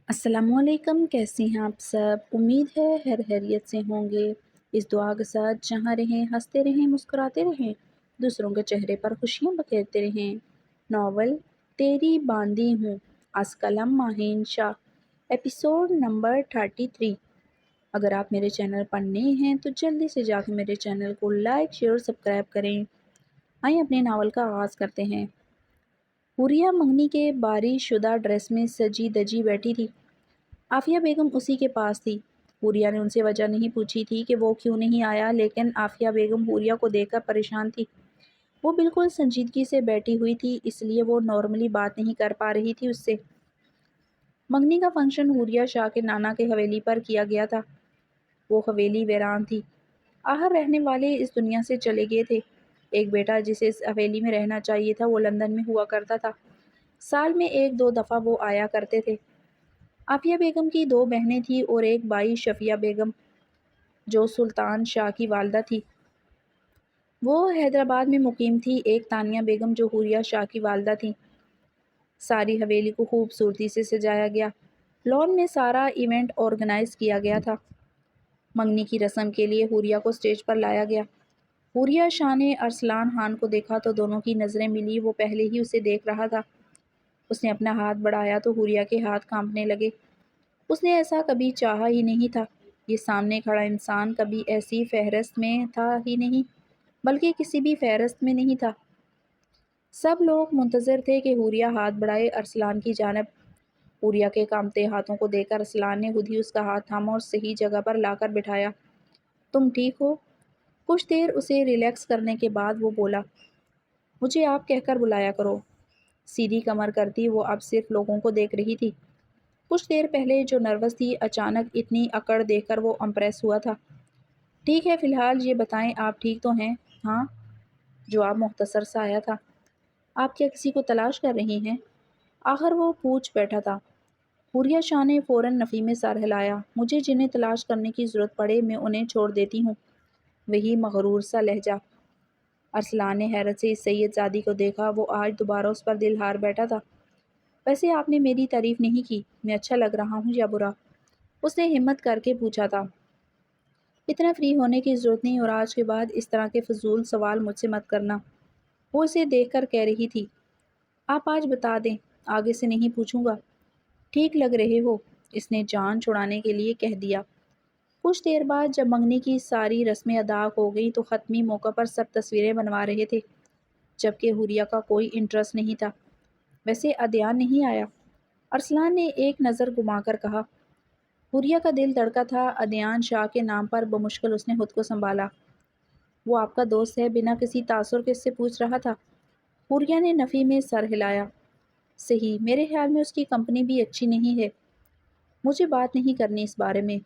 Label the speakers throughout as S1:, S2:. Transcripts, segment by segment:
S1: السلام علیکم، کیسے ہیں آپ سب؟ امید ہے خیریت سے ہوں گے۔ اس دعا کے ساتھ جہاں رہیں ہنستے رہیں مسکراتے رہیں، دوسروں کے چہرے پر خوشیاں بکھیرتے رہیں۔ ناول تیری باندھی ہوں، از قلم ماہین شاہ، ایپیسوڈ نمبر 33۔ اگر آپ میرے چینل پر نئے ہیں تو جلدی سے جا کے میرے چینل کو لائک شیئر سبسکرائب کریں۔ آئیں اپنے ناول کا آغاز کرتے ہیں۔ حوریہ منگنی کے باری شدہ ڈریس میں سجی دجی بیٹھی تھی۔ عافیہ بیگم اسی کے پاس تھی۔ حوریہ نے ان سے وجہ نہیں پوچھی تھی کہ وہ کیوں نہیں آیا، لیکن عافیہ بیگم حوریہ کو دیکھ کر پریشان تھی۔ وہ بالکل سنجیدگی سے بیٹھی ہوئی تھی، اس لیے وہ نارملی بات نہیں کر پا رہی تھی اس سے۔ منگنی کا فنکشن حوریہ شاہ کے نانا کے حویلی پر کیا گیا تھا۔ وہ حویلی ویران تھی۔ آخر رہنے والے اس دنیا سے چلے گئے تھے۔ ایک بیٹا جسے اس حویلی میں رہنا چاہیے تھا وہ لندن میں ہوا کرتا تھا۔ سال میں ایک دو دفعہ وہ آیا کرتے تھے۔ عافیہ بیگم کی دو بہنیں تھیں اور ایک بھائی شفیع بیگم جو سلطان شاہ کی والدہ تھی۔ وہ حیدرآباد میں مقیم تھی۔ ایک تانیہ بیگم جو حوریہ شاہ کی والدہ تھیں۔ ساری حویلی کو خوبصورتی سے سجایا گیا۔ لان میں سارا ایونٹ آرگنائز کیا گیا تھا۔ منگنی کی رسم کے لیے حوریہ کو سٹیج پر لایا گیا۔ حوریہ شاہ نے ارسلان خان کو دیکھا تو دونوں کی نظریں ملی۔ وہ پہلے ہی اسے دیکھ رہا تھا۔ اس نے اپنا ہاتھ بڑھایا تو حوریہ کے ہاتھ کانپنے لگے۔ اس نے ایسا کبھی چاہا ہی نہیں تھا۔ یہ سامنے کھڑا انسان کبھی ایسی فہرست میں تھا ہی نہیں، بلکہ کسی بھی فہرست میں نہیں تھا۔ سب لوگ منتظر تھے کہ حوریہ ہاتھ بڑھائے ارسلان کی جانب۔ حوریہ کے کانپتے ہاتھوں کو دیکھ کر ارسلان نے خود ہی اس کا ہاتھ تھاما اور صحیح جگہ پر لا کر بٹھایا۔ تم ٹھیک ہو؟ کچھ دیر اسے ریلیکس کرنے کے بعد وہ بولا، مجھے آپ کہہ کر بلایا کرو۔ سیدھی کمر کرتی وہ اب صرف لوگوں کو دیکھ رہی تھی۔ کچھ دیر پہلے جو نروس تھی، اچانک اتنی اکڑ دیکھ کر وہ امپریس ہوا تھا۔ ٹھیک ہے، فی الحال یہ بتائیں آپ ٹھیک تو ہیں؟ ہاں، جواب مختصر سا آیا تھا۔ آپ کیا کسی کو تلاش کر رہی ہیں؟ آخر وہ پوچھ بیٹھا تھا۔ حوریہ شاہ نے فوراً نفی میں سر ہلایا۔ مجھے جنہیں تلاش کرنے کی ضرورت پڑے میں انہیں چھوڑ دیتی ہوں۔ وہی مغرور سا لہجہ۔ ارسلان نے حیرت سے اس سید زادی کو دیکھا۔ وہ آج دوبارہ اس پر دل ہار بیٹھا تھا۔ ویسے آپ نے میری تعریف نہیں کی، میں اچھا لگ رہا ہوں یا برا؟ اس نے ہمت کر کے پوچھا تھا۔ اتنا فری ہونے کی ضرورت نہیں، اور آج کے بعد اس طرح کے فضول سوال مجھ سے مت کرنا۔ وہ اسے دیکھ کر کہہ رہی تھی، آپ آج بتا دیں، آگے سے نہیں پوچھوں گا۔ ٹھیک لگ رہے ہو، اس نے جان چھڑانے کے لیے کہہ دیا۔ کچھ دیر بعد جب منگنی کی ساری رسمیں ادا ہو گئیں تو ختمی موقع پر سب تصویریں بنوا رہے تھے، جبکہ حوریہ کا کوئی انٹرسٹ نہیں تھا۔ ویسے عدیان نہیں آیا؟ ارسلان نے ایک نظر گھما کر کہا۔ حوریہ کا دل دھڑکا تھا۔ عدیان شاہ کے نام پر بمشکل اس نے خود کو سنبھالا۔ وہ آپ کا دوست ہے؟ بنا کسی تاثر کے اس سے پوچھ رہا تھا۔ حوریہ نے نفی میں سر ہلایا۔ صحیح، میرے خیال میں اس کی کمپنی بھی اچھی نہیں ہے۔ مجھے بات نہیں کرنی اس بارے میں۔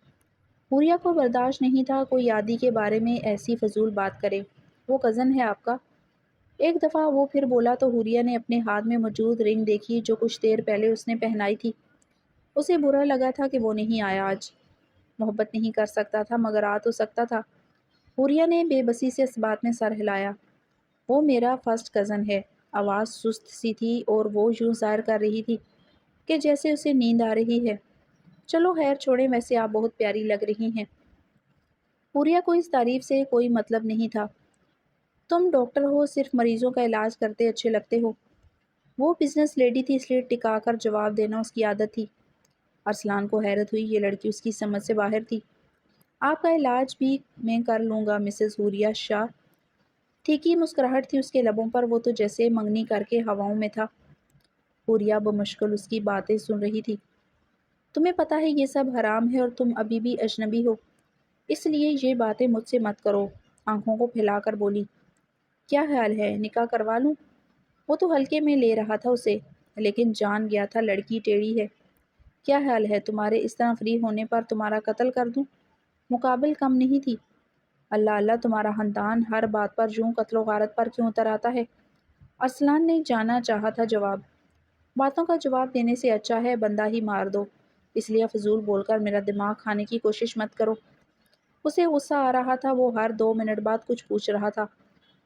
S1: حوریہ کو برداشت نہیں تھا کوئی عادی کے بارے میں ایسی فضول بات کرے۔ وہ کزن ہے آپ کا؟ ایک دفعہ وہ پھر بولا تو حوریہ نے اپنے ہاتھ میں موجود رنگ دیکھی جو کچھ دیر پہلے اس نے پہنائی تھی۔ اسے برا لگا تھا کہ وہ نہیں آیا آج۔ محبت نہیں کر سکتا تھا مگر آ تو سکتا تھا۔ حوریہ نے بے بسی سے اس بات میں سر ہلایا۔ وہ میرا فرسٹ کزن ہے۔ آواز سست سی تھی اور وہ یوں ظاہر کر رہی تھی کہ جیسے اسے نیند آ رہی ہے۔ چلو خیر چھوڑیں، ویسے آپ بہت پیاری لگ رہی ہیں۔ حوریہ کو اس تعریف سے کوئی مطلب نہیں تھا۔ تم ڈاکٹر ہو، صرف مریضوں کا علاج کرتے اچھے لگتے ہو۔ وہ بزنس لیڈی تھی، اس لیے ٹکا کر جواب دینا اس کی عادت تھی۔ ارسلان کو حیرت ہوئی، یہ لڑکی اس کی سمجھ سے باہر تھی۔ آپ کا علاج بھی میں کر لوں گا مسز حوریہ شاہ۔ تھیکی مسکراہٹ تھی اس کے لبوں پر، وہ تو جیسے منگنی کر کے ہواؤں میں تھا۔ حوریہ بمشکل اس کی باتیں سن رہی تھی۔ تمہیں پتہ ہے یہ سب حرام ہے اور تم ابھی بھی اجنبی ہو، اس لیے یہ باتیں مجھ سے مت کرو۔ آنکھوں کو پھیلا کر بولی، کیا خیال ہے نکاح کروا لوں؟ وہ تو ہلکے میں لے رہا تھا اسے، لیکن جان گیا تھا لڑکی ٹیڑھی ہے۔ کیا خیال ہے تمہارے اس طرح فری ہونے پر تمہارا قتل کر دوں؟ مقابل کم نہیں تھی۔ اللہ اللہ، تمہارا خاندان ہر بات پر یوں قتل و غارت پر کیوں اتر آتا ہے؟ ارسلان نے جانا چاہا تھا جواب۔ باتوں کا جواب دینے سے اچھا ہے بندہ ہی مار دو، اس لیے فضول بول کر میرا دماغ کھانے کی کوشش مت کرو۔ اسے غصہ آ رہا تھا، وہ ہر 2 منٹ بعد کچھ پوچھ رہا تھا،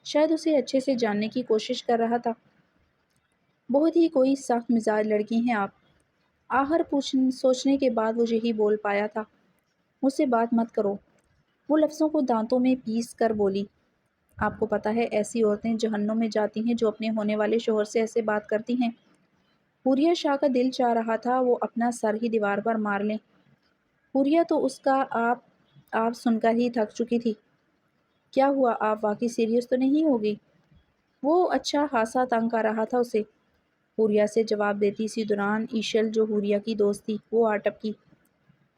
S1: شاید اسے اچھے سے جاننے کی کوشش کر رہا تھا۔ بہت ہی کوئی سخت مزاج لڑکی ہیں آپ۔ آخر سوچنے کے بعد وہ یہی بول پایا تھا، مجھ سے بات مت کرو۔ وہ لفظوں کو دانتوں میں پیس کر بولی، آپ کو پتہ ہے ایسی عورتیں جہنم میں جاتی ہیں جو اپنے ہونے والے شوہر سے ایسے بات کرتی ہیں۔ حوریہ شاہ کا دل چاہ رہا تھا وہ اپنا سر ہی دیوار پر مار لیں۔ حوریہ تو اس کا آپ سن کر ہی تھک چکی تھی۔ کیا ہوا، آپ واقعی سیریس تو نہیں ہوگی؟ وہ اچھا خاصا تنگ کر رہا تھا اسے۔ حوریہ سے جواب دیتی اسی دوران ایشل جو حوریہ کی دوست تھی وہ آ ٹپکی۔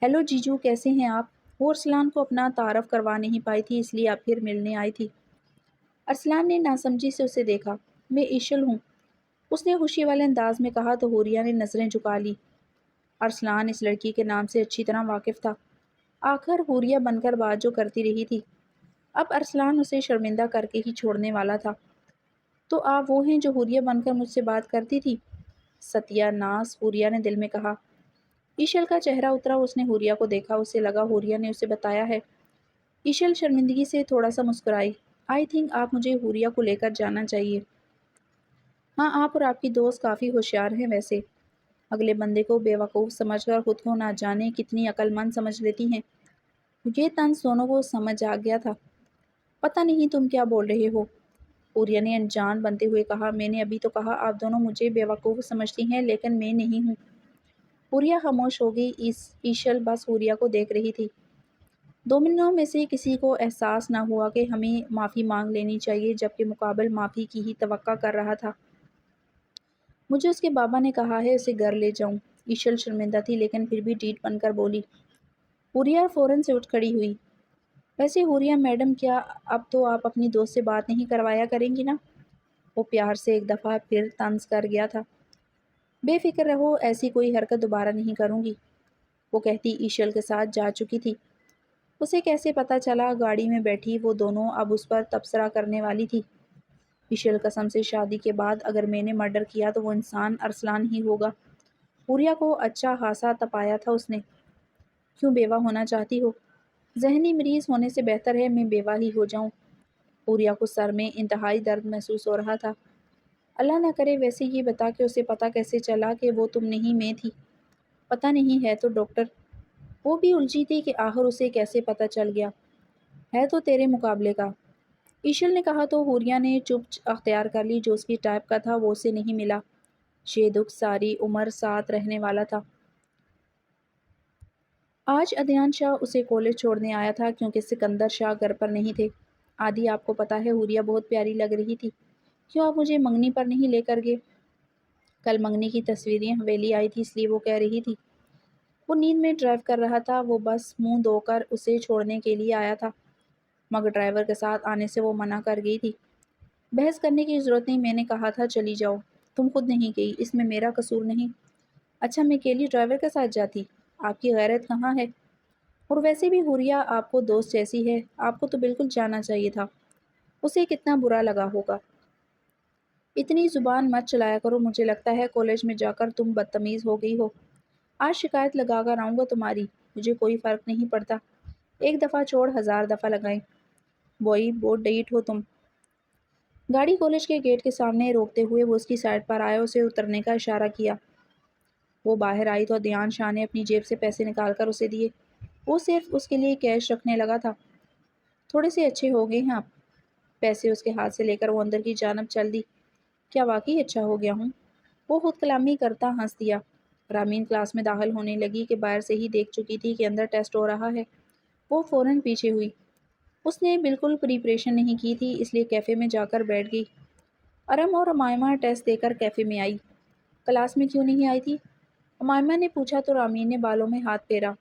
S1: ہیلو جیجو، کیسے ہیں آپ؟ وہ ارسلان کو اپنا تعارف کروا نہیں پائی تھی اس لیے اب پھر ملنے آئی تھی۔ ارسلان نے ناسمجھی سے اسے دیکھا۔ میں ایشل ہوں، اس نے خوشی والے انداز میں کہا تو حوریہ نے نظریں جھکا لی۔ ارسلان اس لڑکی کے نام سے اچھی طرح واقف تھا، آخر حوریہ بن کر بات جو کرتی رہی تھی، اب ارسلان اسے شرمندہ کر کے ہی چھوڑنے والا تھا۔ تو آپ وہ ہیں جو حوریہ بن کر مجھ سے بات کرتی تھی؟ ستیہ ناس، حوریہ نے دل میں کہا۔ ایشل کا چہرہ اترا، اس نے حوریہ کو دیکھا، اسے لگا حوریہ نے اسے بتایا ہے۔ ایشل شرمندگی سے تھوڑا سا مسکرائی۔ آئی تھنک آپ مجھے حوریہ کو لے کر جانا چاہیے۔ ہاں، آپ اور آپ کی دوست کافی ہوشیار ہیں ویسے، اگلے بندے کو بے وقوف سمجھ کر خود کو نہ جانے کتنی عقل مند سمجھ لیتی ہیں۔ یہ طنز دونوں کو سمجھ آ گیا تھا۔ پتہ نہیں تم کیا بول رہے ہو، حوریہ نے انجان بنتے ہوئے کہا۔ میں نے ابھی تو کہا آپ دونوں مجھے بے وقوف سمجھتی ہیں، لیکن میں نہیں ہوں۔ حوریہ خاموش ہو گئی۔ ایشل بس حوریہ کو دیکھ رہی تھی۔ دونوں میں سے کسی کو احساس نہ ہوا کہ ہمیں معافی مانگ لینی چاہیے، جبکہ مقابل معافی کی ہی توقع کر رہا تھا۔ مجھے اس کے بابا نے کہا ہے اسے گھر لے جاؤں۔ ایشل شرمندہ تھی لیکن پھر بھی ڈیٹ بن کر بولی۔ حوریہ فوراً سے اٹھ کھڑی ہوئی۔ ویسے حوریہ میڈم، کیا اب تو آپ اپنی دوست سے بات نہیں کروایا کریں گی نا؟ وہ پیار سے ایک دفعہ پھر طنز کر گیا تھا۔ بے فکر رہو، ایسی کوئی حرکت دوبارہ نہیں کروں گی، وہ کہتی ایشل کے ساتھ جا چکی تھی۔ اسے کیسے پتہ چلا گاڑی میں بیٹھی وہ دونوں اب اس پر تبصرہ کرنے والی تھی۔ ایشل قسم سے شادی کے بعد اگر میں نے مرڈر کیا تو وہ انسان ارسلان ہی ہوگا۔ حوریہ کو اچھا خاصا تپایا تھا اس نے۔ کیوں بیوہ ہونا چاہتی ہو؟ ذہنی مریض ہونے سے بہتر ہے میں بیوہ ہی ہو جاؤں۔ حوریہ کو سر میں انتہائی درد محسوس ہو رہا تھا۔ اللہ نہ کرے، ویسے یہ بتا کہ اسے پتہ کیسے چلا کہ وہ تم نہیں میں تھی؟ پتہ نہیں ہے تو ڈاکٹر؟ وہ بھی الجھی تھی کہ آخر اسے کیسے پتہ چل گیا۔ ہے تو تیرے مقابلے کا، ایشل نے کہا تو حوریہ نے چپ اختیار کر لی۔ جو اس کی ٹائپ کا تھا وہ اسے نہیں ملا۔ یہ دکھ ساری عمر ساتھ رہنے والا تھا۔ آج عدنان شاہ اسے کالج چھوڑنے آیا تھا کیونکہ سکندر شاہ گھر پر نہیں تھے۔ آدھی آپ کو پتہ ہے حوریہ بہت پیاری لگ رہی تھی، کیوں آپ مجھے منگنی پر نہیں لے کر گئے؟ کل منگنی کی تصویریں حویلی آئی تھی اس لیے وہ کہہ رہی تھی۔ وہ نیند میں ڈرائیو کر رہا تھا، وہ بس منہ دھو کر اسے چھوڑنے کے لیے آیا تھا، مگر ڈرائیور کے ساتھ آنے سے وہ منع کر گئی تھی۔ بحث کرنے کی ضرورت نہیں، میں نے کہا تھا چلی جاؤ، تم خود نہیں گئی، اس میں میرا قصور نہیں۔ اچھا میں اکیلی ڈرائیور کے ساتھ جاتی، آپ کی غیرت کہاں ہے؟ اور ویسے بھی حوریہ آپ کو دوست جیسی ہے، آپ کو تو بالکل جانا چاہیے تھا، اسے کتنا برا لگا ہوگا۔ اتنی زبان مت چلایا کرو، مجھے لگتا ہے کالج میں جا کر تم بدتمیز ہو گئی ہو۔ آج شکایت لگا کر آؤں گا تمہاری، مجھے کوئی فرق نہیں پڑتا، ایک دفعہ چھوڑ 1000 دفعہ لگائیں۔ بوئی بہت ڈیٹ ہو تم۔ گاڑی کالج کے گیٹ کے سامنے روکتے ہوئے وہ اس کی سائڈ پر آیا، اسے اترنے کا اشارہ کیا۔ وہ باہر آئی تو عدنان شاہ نے اپنی جیب سے پیسے نکال کر اسے دیے۔ وہ صرف اس کے لیے کیش رکھنے لگا تھا۔ تھوڑے سے اچھے ہو گئے ہیں آپ۔ پیسے اس کے ہاتھ سے لے کر وہ اندر کی جانب چل دی۔ کیا واقعی اچھا ہو گیا ہوں؟ وہ خود کلامی کرتا ہنس دیا۔ رامین کلاس میں داخل ہونے لگی کہ باہر سے ہی دیکھ چکی تھی کہ اندر ٹیسٹ ہو رہا ہے۔ وہ فوراً پیچھے ہوئی۔ اس نے بالکل پریپریشن نہیں کی تھی اس لیے کیفے میں جا کر بیٹھ گئی۔ ارم اور امائمہ ٹیسٹ دے کر کیفے میں آئی۔ کلاس میں کیوں نہیں آئی تھی؟ امائمہ نے پوچھا تو رامین نے بالوں میں ہاتھ پھیرا۔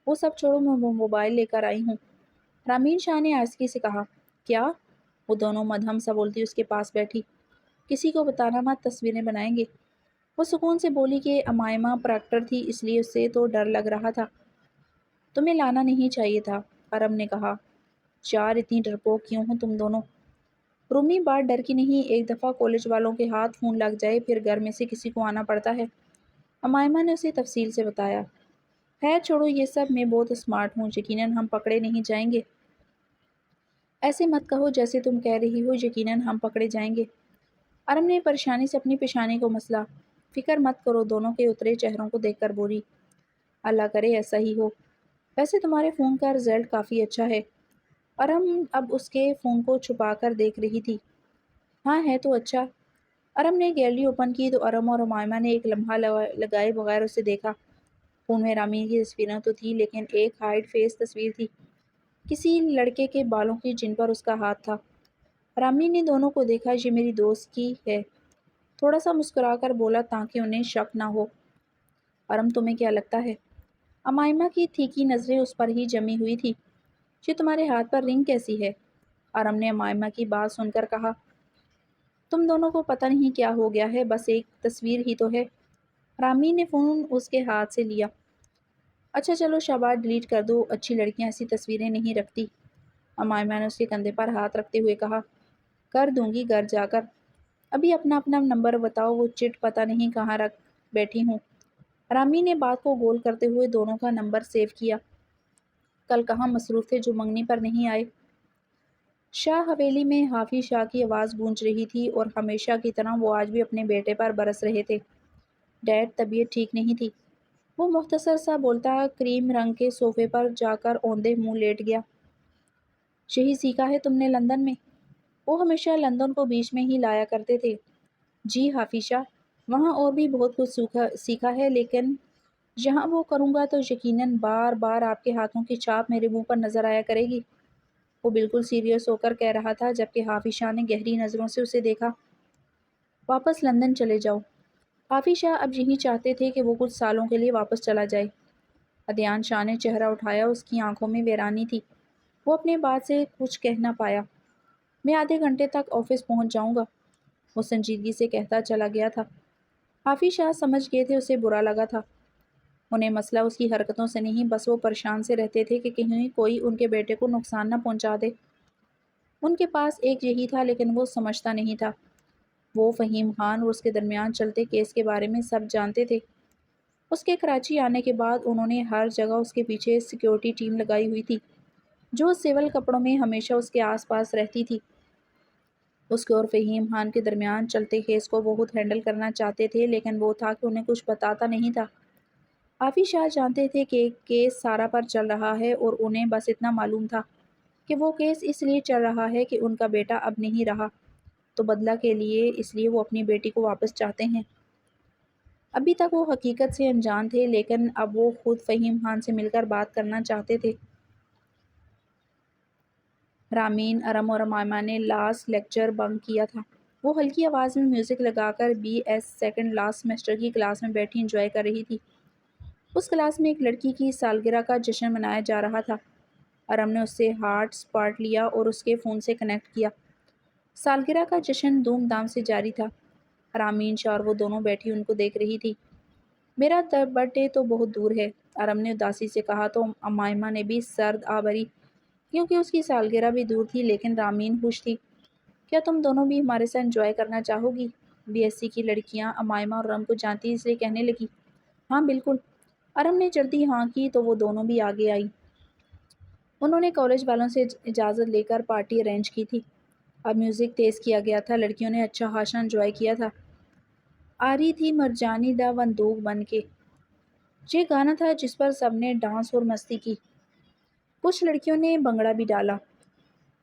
S1: وہ سب چھوڑو، میں موبائل لے کر آئی ہوں، رامین شاہ نے آہستگی سے کہا۔ کیا؟ وہ دونوں مدھم سا بولتی اس کے پاس بیٹھی۔ کسی کو بتانا مت، تصویریں بنائیں گے۔ وہ سکون سے بولی کہ امائمہ پراکٹر تھی اس لیے اسے تو ڈر لگ رہا تھا۔ تمہیں لانا نہیں چاہیے تھا، ارم نے کہا۔ یار اتنی ڈرپوک کیوں ہو تم دونوں؟ رومی بات ڈر کی نہیں، ایک دفعہ کالج والوں کے ہاتھ خون لگ جائے پھر گھر میں سے کسی کو آنا پڑتا ہے۔ امائمہ نے اسے تفصیل سے بتایا۔ خیر چھوڑو یہ سب، میں بہت اسمارٹ ہوں، یقیناً ہم پکڑے نہیں جائیں گے۔ ایسے مت کہو جیسے تم کہہ رہی ہو، یقیناً ہم پکڑے جائیں گے۔ ارم نے پریشانی سے اپنی پیشانی کو مسلا۔ فکر مت کرو، دونوں کے اترے چہروں کو دیکھ کر بولی۔ اللہ کرے ایسا ہی ہو۔ ویسے تمہارے فون کا رزلٹ کافی اچھا ہے۔ ارم اب اس کے فون کو چھپا کر دیکھ رہی تھی۔ ہاں ہے تو اچھا۔ ارم نے گیلری اوپن کی تو ارم اور امائمہ نے ایک لمحہ لگائے بغیر اسے دیکھا۔ فون میں رامین کی تصویریں تو تھی لیکن ایک ہائڈ فیس تصویر تھی، کسی لڑکے کے بالوں کی جن پر اس کا ہاتھ تھا۔ رامین نے دونوں کو دیکھا۔ یہ میری دوست کی ہے، تھوڑا سا مسکرا کر بولا تاکہ انہیں شک نہ ہو۔ ارم تمہیں کیا لگتا ہے؟ امائمہ کی تیکھی نظریں اس پر ہی جمی ہوئی تھی۔ یہ تمہارے ہاتھ پر رنگ کیسی ہے؟ ارم نے امائمہ کی بات سن کر کہا، تم دونوں کو پتہ نہیں کیا ہو گیا ہے، بس ایک تصویر ہی تو ہے۔ رامین نے فون اس کے ہاتھ سے لیا۔ اچھا چلو شاباش، ڈیلیٹ کر دو، اچھی لڑکیاں ایسی تصویریں نہیں رکھتی۔ امائمہ نے اس کے کندھے پر ہاتھ رکھتے ہوئے کہا، کر دوں گی گھر جا کر۔ ابھی اپنا اپنا نمبر بتاؤ، وہ چٹ پتہ نہیں کہاں رکھ بیٹھی ہوں۔ رامین نے بات کو گول کرتے ہوئے دونوں کا نمبر سیو کیا۔ کل کہاں مصروف تھے جو منگنی پر نہیں آئے؟ شاہ حویلی میں حافظ شاہ کی آواز گونج رہی تھی اور ہمیشہ کی طرح وہ آج بھی اپنے بیٹے پر برس رہے تھے۔ ڈیڈ طبیعت ٹھیک نہیں تھی۔ وہ مختصر سا بولتا کریم رنگ کے صوفے پر جا کر اوندے منہ لیٹ گیا۔ یہی سیکھا ہے تم نے لندن میں؟ وہ ہمیشہ لندن کو بیچ میں ہی لایا کرتے تھے۔ جی حافظ شاہ، وہاں اور بھی بہت کچھ سیکھا ہے، لیکن یہاں وہ کروں گا تو یقیناً بار بار آپ کے ہاتھوں کی چھاپ میرے منہ پر نظر آیا کرے گی۔ وہ بالکل سیریس ہو کر کہہ رہا تھا جبکہ حافظ شاہ نے گہری نظروں سے اسے دیکھا۔ واپس لندن چلے جاؤ۔ حافظ شاہ اب یہی چاہتے تھے کہ وہ کچھ سالوں کے لیے واپس چلا جائے۔ عدنان شاہ نے چہرہ اٹھایا، اس کی آنکھوں میں ویرانی تھی۔ وہ اپنے بات سے کچھ کہہ نہ پایا۔ میں آدھے گھنٹے تک آفس پہنچ جاؤں گا، وہ سنجیدگی سے کہتا چلا گیا تھا۔ حافظ شاہ سمجھ گئے تھے اسے برا لگا تھا۔ انہیں مسئلہ اس کی حرکتوں سے نہیں، بس وہ پریشان سے رہتے تھے کہ کہیں کوئی ان کے بیٹے کو نقصان نہ پہنچا دے۔ ان کے پاس ایک یہی تھا لیکن وہ سمجھتا نہیں تھا۔ وہ فہیم خان اور اس کے درمیان چلتے کیس کے بارے میں سب جانتے تھے۔ اس کے کراچی آنے کے بعد انہوں نے ہر جگہ اس کے پیچھے سیکیورٹی ٹیم لگائی ہوئی تھی جو سول کپڑوں میں ہمیشہ اس کے آس پاس رہتی تھی۔ اس کے اور فہیم خان کے درمیان چلتے کیس کو وہ خود ہینڈل کرنا چاہتے تھے لیکن وہ تھا کہ انہیں کچھ بتاتا نہیں تھا۔ حافظ شاہ جانتے تھے کہ کیس سارا پر چل رہا ہے اور انہیں بس اتنا معلوم تھا کہ وہ کیس اس لیے چل رہا ہے کہ ان کا بیٹا اب نہیں رہا، تو بدلہ کے لیے، اس لیے وہ اپنی بیٹی کو واپس چاہتے ہیں۔ ابھی تک وہ حقیقت سے انجان تھے لیکن اب وہ خود فہیم خان سے مل کر بات کرنا چاہتے تھے۔ رامین، ارم اور امائمہ نے لاسٹ لیکچر بنک کیا تھا۔ وہ ہلکی آواز میں میوزک لگا کر B S second last semester کی کلاس میں بیٹھی انجوائے کر رہی تھی۔ اس کلاس میں ایک لڑکی کی سالگرہ کا جشن منایا جا رہا تھا۔ ارم نے اس سے ہاٹ اسپاٹ لیا اور اس کے فون سے کنیکٹ کیا۔ سالگرہ کا جشن دھوم دھام سے جاری تھا۔ رامین شاہ اور وہ دونوں بیٹھی ان کو دیکھ رہی تھی۔ میرا برتھ ڈے تو بہت دور ہے، ارم نے اداسی سے کہا تو امائمہ نے بھی سرد آبری کیونکہ اس کی سالگرہ بھی دور تھی، لیکن رامین خوش تھی۔ کیا تم دونوں بھی ہمارے ساتھ انجوائے کرنا چاہو گی؟ بی ایس سی کی لڑکیاں امائمہ اور ارم کو جانتی اس لیے کہنے لگی۔ ہاں بالکل۔ ارم نے جلدی ہاں کی تو وہ دونوں بھی آگے آئی۔ انہوں نے کالج والوں سے اجازت لے کر پارٹی ارینج کی تھی۔ اب میوزک تیز کیا گیا تھا، لڑکیوں نے اچھا خاصا انجوائے کیا تھا۔ آ رہی تھی مرجانی دا بندوق بن کے، یہ گانا تھا جس پر سب نے ڈانس اور مستی کی۔ کچھ لڑکیوں نے بھنگڑا بھی ڈالا۔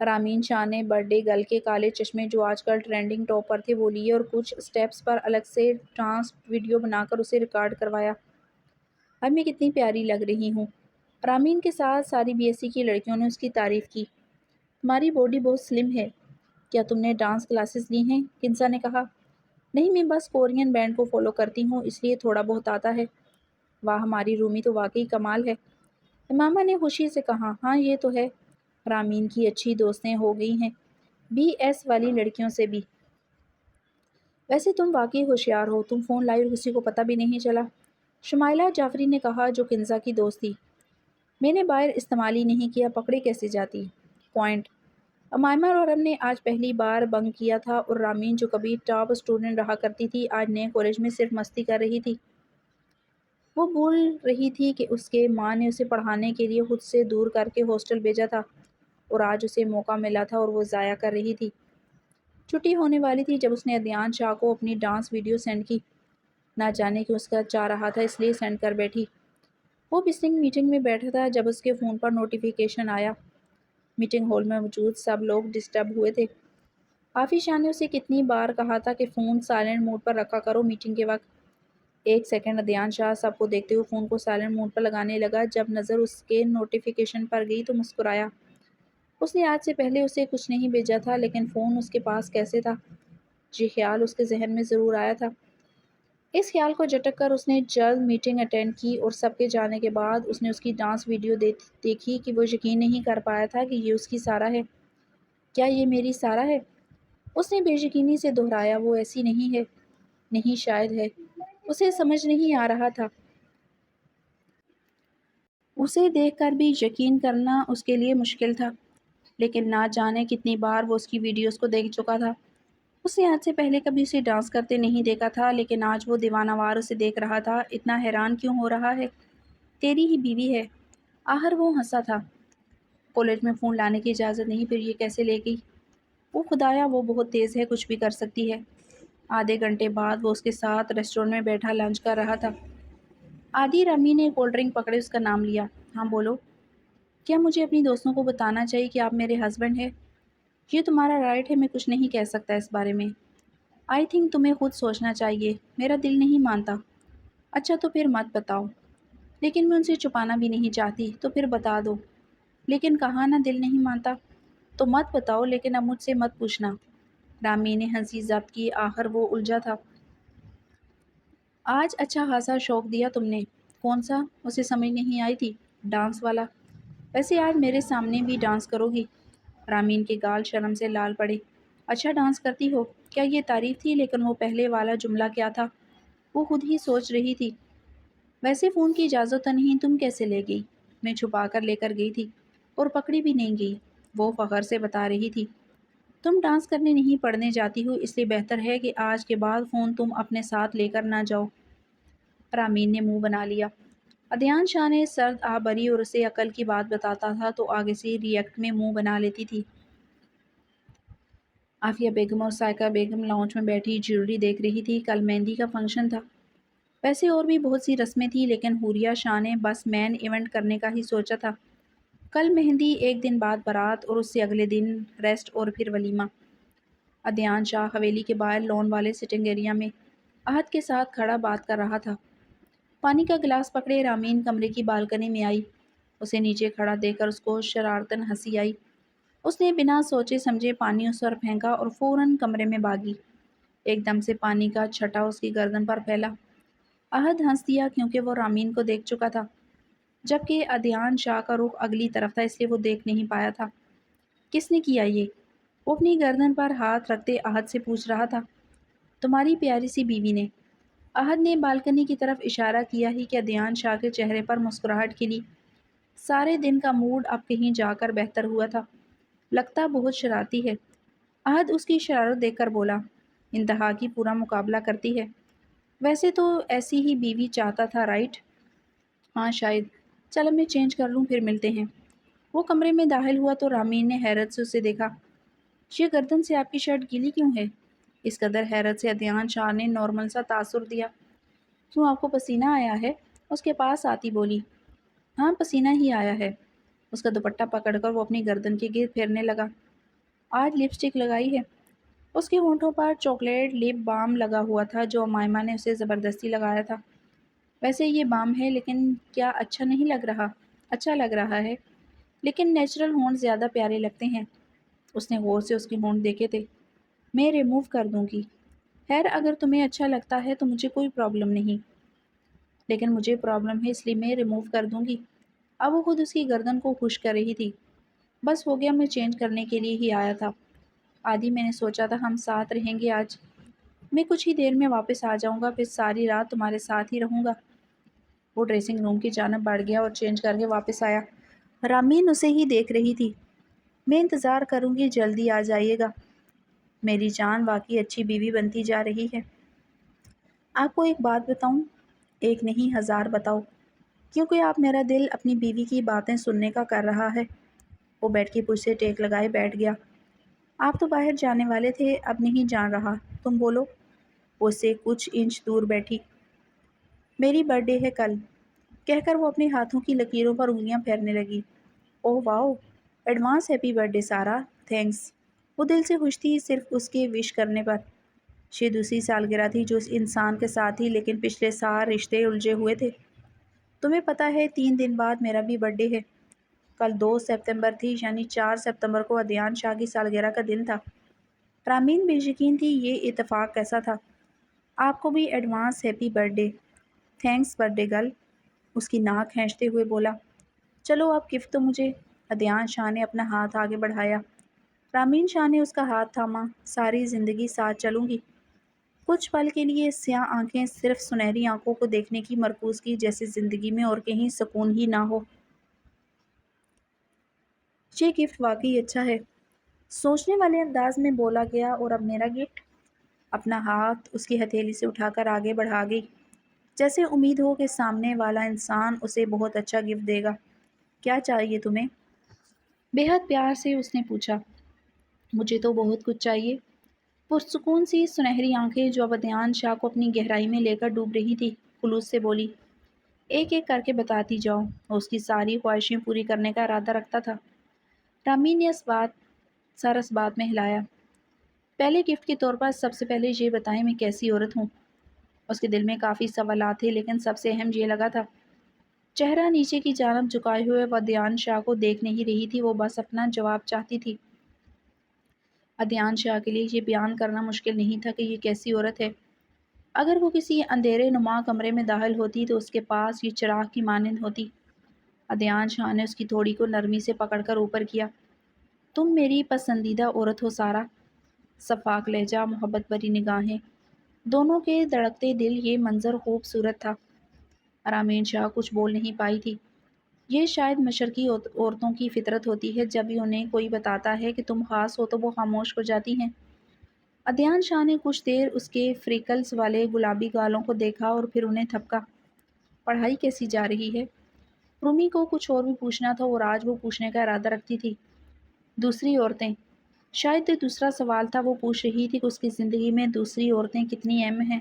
S1: رامین شاہ نے برتھ ڈے گرل کے کالے چشمے جو آج کل ٹرینڈنگ ٹاپ پر تھے وہ لیے اور کچھ اسٹیپس پر الگ سے ڈانس ویڈیو بنا کر اسے ریکارڈ کروایا۔ اب میں کتنی پیاری لگ رہی ہوں۔ رامین کے ساتھ ساری بی ایس سی کی لڑکیوں نے اس کی تعریف کی۔ تمہاری باڈی بہت سلم ہے، کیا تم نے ڈانس کلاسز لی ہیں؟ کنسا نے کہا۔ نہیں، میں بس کورین بینڈ کو فالو کرتی ہوں اس لیے تھوڑا بہت آتا ہے۔ واہ، ہماری رومی تو واقعی کمال ہے، امامہ نے خوشی سے کہا۔ ہاں یہ تو ہے، رامین کی اچھی دوستیں ہو گئی ہیں بی ایس والی لڑکیوں سے بھی۔ ویسے تم واقعی ہوشیار ہو، تم فون لائی اور کسی کو پتہ بھی نہیں چلا، شمائلہ جعفری نے کہا جو کنزا کی دوست تھی۔ میں نے باہر استعمال ہی نہیں کیا، پکڑی کیسے جاتی؟ پوائنٹ۔ امائمہ اور ارم نے آج پہلی بار بنک کیا تھا اور رامین جو کبھی ٹاپ اسٹوڈنٹ رہا کرتی تھی آج نئے کالج میں صرف مستی کر رہی تھی۔ وہ بھول رہی تھی کہ اس کے ماں نے اسے پڑھانے کے لیے خود سے دور کر کے ہاسٹل بھیجا تھا اور آج اسے موقع ملا تھا اور وہ ضائع کر رہی تھی۔ چھٹی ہونے والی تھی جب اس نے عدنان شاہ کو اپنی ڈانس ویڈیو سینڈ کی۔ نہ جانے کہ اس کا چاہ رہا تھا اس لیے سینڈ کر بیٹھی۔ وہ بسنگ میٹنگ میں بیٹھا تھا جب اس کے فون پر نوٹیفیکیشن آیا۔ میٹنگ ہال میں موجود سب لوگ ڈسٹرب ہوئے تھے۔ آفیس شاہ نے اسے کتنی بار کہا تھا کہ فون سائلنٹ موڈ پر رکھا کرو میٹنگ کے وقت۔ ایک سیکنڈ ادھیان شاہ سب کو دیکھتے ہوئے فون کو سائلنٹ موڈ پر لگانے لگا۔ جب نظر اس کے نوٹیفیکیشن پر گئی تو مسکرایا۔ اس نے آج سے پہلے اسے کچھ نہیں بھیجا تھا، لیکن فون اس کے پاس کیسے تھا؟ یہ خیال اس کے ذہن میں ضرور آیا تھا۔ اس خیال کو جھٹک کر اس نے جلد میٹنگ اٹینڈ کی اور سب کے جانے کے بعد اس نے اس کی ڈانس ویڈیو دیکھی کہ وہ یقین نہیں کر پایا تھا کہ یہ اس کی سارہ ہے۔ کیا یہ میری سارہ ہے؟ اس نے بے یقینی سے دہرایا۔ وہ ایسی نہیں ہے۔ نہیں شاید ہے۔ اسے سمجھ نہیں آ رہا تھا۔ اسے دیکھ کر بھی یقین کرنا اس کے لیے مشکل تھا، لیکن نہ جانے کتنی بار وہ اس کی ویڈیوز کو دیکھ چکا تھا۔ اس نے آج سے پہلے کبھی اسے ڈانس کرتے نہیں دیکھا تھا، لیکن آج وہ دیوانہ وار اسے دیکھ رہا تھا۔ اتنا حیران کیوں ہو رہا ہے؟ تیری ہی بیوی ہے۔ آخر وہ ہنسا تھا۔ کالج میں فون لانے کی اجازت نہیں، پھر یہ کیسے لے گئی؟ وہ خدایا، وہ بہت تیز ہے، کچھ بھی کر سکتی ہے۔ آدھے گھنٹے بعد وہ اس کے ساتھ ریسٹورینٹ میں بیٹھا لنچ کر رہا تھا۔ آدھی رامی نے کولڈ ڈرنک پکڑے اس کا نام لیا۔ ہاں بولو۔ کیا مجھے اپنی دوستوں کو بتانا چاہیے کہ آپ میرے ہسبینڈ ہیں؟ یہ تمہارا رائٹ ہے، میں کچھ نہیں کہہ سکتا اس بارے میں۔ آئی تھنک تمہیں خود سوچنا چاہیے۔ میرا دل نہیں مانتا۔ اچھا تو پھر مت بتاؤ۔ لیکن میں ان سے چھپانا بھی نہیں چاہتی، تو پھر بتا دو۔ لیکن کہا نا دل نہیں مانتا، تو مت بتاؤ، لیکن اب مجھ سے مت پوچھنا۔ رامی نے ہنسی ضبط کی۔ آخر وہ الجھا تھا۔ آج اچھا خاصا شوق دیا تم نے۔ کون سا؟ اسے سمجھ نہیں آئی تھی۔ ڈانس والا۔ ویسے آج میرے سامنے بھی ڈانس کرو گی؟ رامین کے گال شرم سے لال پڑے۔ اچھا ڈانس کرتی ہو؟ کیا یہ تعریف تھی؟ لیکن وہ پہلے والا جملہ کیا تھا؟ وہ خود ہی سوچ رہی تھی۔ ویسے فون کی اجازت تو نہیں، تم کیسے لے گئی؟ میں چھپا کر لے کر گئی تھی، اور پکڑی بھی نہیں گئی، وہ فخر سے بتا رہی تھی۔ تم ڈانس کرنے نہیں پڑھنے جاتی ہو، اس لیے بہتر ہے کہ آج کے بعد فون تم اپنے ساتھ لے کر نہ جاؤ۔ رامین نے منہ بنا لیا۔ ادھیان شاہ نے سرد آہ بھری اور اسے عقل کی بات بتاتا تھا تو آگے سے ری ایکٹ میں منہ بنا لیتی تھی۔ عافیہ بیگم اور سائقہ بیگم لاؤنج میں بیٹھی جیولری دیکھ رہی تھی۔ کل مہندی کا فنکشن تھا۔ ویسے اور بھی بہت سی رسمیں تھیں، لیکن حوریہ شاہ نے بس مین ایونٹ کرنے کا ہی سوچا تھا۔ کل مہندی، ایک دن بعد بارات، اور اس سے اگلے دن ریسٹ اور پھر ولیمہ۔ ادھیان شاہ حویلی کے باہر لون والے سٹنگ ایریا میں احد کے ساتھ کھڑا بات کر رہا تھا۔ پانی کا گلاس پکڑے رامین کمرے کی بالکنی میں آئی۔ اسے نیچے کھڑا دیکھ کر اس کو شرارتاً ہنسی آئی۔ اس نے بنا سوچے سمجھے پانی اس پر پھینکا اور فوراً کمرے میں بھاگی۔ ایک دم سے پانی کا چھٹا اس کی گردن پر پھیلا۔ احد ہنس دیا کیونکہ وہ رامین کو دیکھ چکا تھا، جبکہ ادھیان شاہ کا رخ اگلی طرف تھا، اس لیے وہ دیکھ نہیں پایا تھا۔ کس نے کیا یہ؟ وہ اپنی گردن پر ہاتھ رکھتے احد سے پوچھ رہا تھا۔ تمہاری پیاری سی بیوی نے۔ احد نے بالکنی کی طرف اشارہ کیا ہی کہ ادھیان شاہ کے چہرے پر مسکراہٹ کھلی۔ سارے دن کا موڈ اب کہیں جا کر بہتر ہوا تھا۔ لگتا بہت شرارتی ہے۔ احد اس کی شرارت دیکھ کر بولا۔ انتہا کی پورا مقابلہ کرتی ہے۔ ویسے تو ایسی ہی بیوی چاہتا تھا، رائٹ؟ ہاں شاید۔ چل اب میں چینج کر لوں، پھر ملتے ہیں۔ وہ کمرے میں داخل ہوا تو رامین نے حیرت سے اسے دیکھا۔ یہ گردن سے آپ کی شرٹ گیلی کیوں ہے؟ اس قدر حیرت سے ادھیان شاہ نے نارمل سا تاثر دیا۔ کیوں، آپ کو پسینہ آیا ہے؟ اس کے پاس آتی بولی۔ ہاں پسینہ ہی آیا ہے۔ اس کا دوپٹہ پکڑ کر وہ اپنی گردن کے گرد پھیرنے لگا۔ آج لپسٹک لگائی ہے؟ اس کے ہونٹوں پر چاکلیٹ لپ بام لگا ہوا تھا جو امائمہ نے اسے زبردستی لگایا تھا۔ ویسے یہ بام ہے، لیکن کیا اچھا نہیں لگ رہا؟ اچھا لگ رہا ہے، لیکن نیچرل ہونٹ زیادہ پیارے لگتے ہیں۔ اس نے غور سے اس کے ہونٹ دیکھے تھے۔ میں ریموو کر دوں گی۔ خیر اگر تمہیں اچھا لگتا ہے تو مجھے کوئی پرابلم نہیں، لیکن مجھے پرابلم ہے، اس لیے میں ریموو کر دوں گی۔ اب وہ خود اس کی گردن کو خشک کر رہی تھی۔ بس ہو گیا، میں چینج کرنے کے لیے ہی آیا تھا۔ آدھی میں نے سوچا تھا ہم ساتھ رہیں گے آج۔ میں کچھ ہی دیر میں واپس آ جاؤں گا، پھر ساری رات تمہارے ساتھ ہی رہوں گا۔ وہ ڈریسنگ روم کی جانب بڑھ گیا اور چینج کر کے واپس آیا۔ رامین اسے ہی دیکھ رہی تھی۔ میں انتظار کروں گی، جلدی آ جائیے گا۔ میری جان واقعی اچھی بیوی بنتی جا رہی ہے۔ آپ کو ایک بات بتاؤں؟ ایک نہیں، ہزار بتاؤ، کیونکہ آپ میرا دل اپنی بیوی کی باتیں سننے کا کر رہا ہے۔ وہ بیڈ کی پشت سے ٹیک لگائے بیٹھ گیا۔ آپ تو باہر جانے والے تھے، اب نہیں جان رہا، تم بولو۔ وہ اس سے کچھ انچ دور بیٹھی۔ میری برتھ ڈے ہے کل، کہہ کر وہ اپنے ہاتھوں کی لکیروں پر انگلیاں پھیرنے لگی۔ اوہ واؤ، ایڈوانس ہیپی برتھ ڈے سارا، تھینکس۔ وہ دل سے خوش تھی صرف اس کے وش کرنے پر۔ یہ دوسری سالگرہ تھی جو اس انسان کے ساتھ تھی، لیکن پچھلے سال رشتے الجھے ہوئے تھے۔ تمہیں پتہ ہے 3 دن بعد میرا بھی برتھ ڈے ہے۔ کل 2 ستمبر تھی، یعنی 4 ستمبر کو ادیان شاہ کی سالگرہ کا دن تھا۔ رامین بے یقین تھی یہ اتفاق کیسا تھا۔ آپ کو بھی advance happy birthday. Thanks birthday girl, اس کی ناک کھینچتے ہوئے بولا۔ چلو اب گفٹ تو مجھے۔ ادیان شاہ نے اپنا ہاتھ آگے بڑھایا۔ رامین شاہ نے اس کا ہاتھ تھاما۔ ساری زندگی ساتھ چلوں گی۔ کچھ پل کے لیے سیاہ آنکھیں صرف سنہری آنکھوں کو دیکھنے کی مرکوز کی، جیسے زندگی میں اور کہیں سکون ہی نہ ہو۔ یہ گفٹ واقعی اچھا ہے، سوچنے والے انداز میں بولا گیا۔ اور اب میرا گفٹ؟ اپنا ہاتھ اس کی ہتھیلی سے اٹھا کر آگے بڑھا گئی، جیسے امید ہو کہ سامنے والا انسان اسے بہت اچھا گفٹ دے گا۔ کیا چاہیے تمہیں؟ بے حد پیار سے اس نے پوچھا۔ مجھے تو بہت کچھ چاہیے۔ پرسکون سی سنہری آنکھیں جو اب ادیان شاہ کو اپنی گہرائی میں لے کر ڈوب رہی تھی، خلوص سے بولی۔ ایک ایک کر کے بتاتی جاؤ۔ وہ اس کی ساری خواہشیں پوری کرنے کا ارادہ رکھتا تھا۔ رامین نے سر اس بات میں ہلایا۔ پہلے گفٹ کے طور پر سب سے پہلے یہ بتائیں میں کیسی عورت ہوں؟ اس کے دل میں کافی سوالات تھے، لیکن سب سے اہم یہ لگا تھا۔ چہرہ نیچے کی جانب جھکائے ہوئے وہ ادیان شاہ کو دیکھ نہیں رہی تھی، وہ بس اپنا جواب چاہتی تھی۔ ادیان شاہ کے لیے یہ بیان کرنا مشکل نہیں تھا کہ یہ کیسی عورت ہے۔ اگر وہ کسی اندھیرے نما کمرے میں داخل ہوتی تو اس کے پاس یہ چراغ کی مانند ہوتی۔ ادیان شاہ نے اس کی تھوڑی کو نرمی سے پکڑ کر اوپر کیا۔ تم میری پسندیدہ عورت ہو سارا۔ شفاف لہجہ، محبت بھری نگاہیں، دونوں کے دھڑکتے دل، یہ منظر خوبصورت تھا۔ رامین شاہ کچھ بول نہیں پائی تھی۔ یہ شاید مشرقی عورتوں کی فطرت ہوتی ہے، جب بھی انہیں کوئی بتاتا ہے کہ تم خاص ہو تو وہ خاموش ہو جاتی ہیں۔ ادیان شاہ نے کچھ دیر اس کے فریکلز والے گلابی گالوں کو دیکھا اور پھر انہیں تھپکا۔ پڑھائی کیسی جا رہی ہے؟ رومی کو کچھ اور بھی پوچھنا تھا اور آج وہ پوچھنے کا ارادہ رکھتی تھی۔ دوسری عورتیں، شاید یہ دوسرا سوال تھا۔ وہ پوچھ رہی تھی کہ اس کی زندگی میں دوسری عورتیں کتنی اہم ہیں۔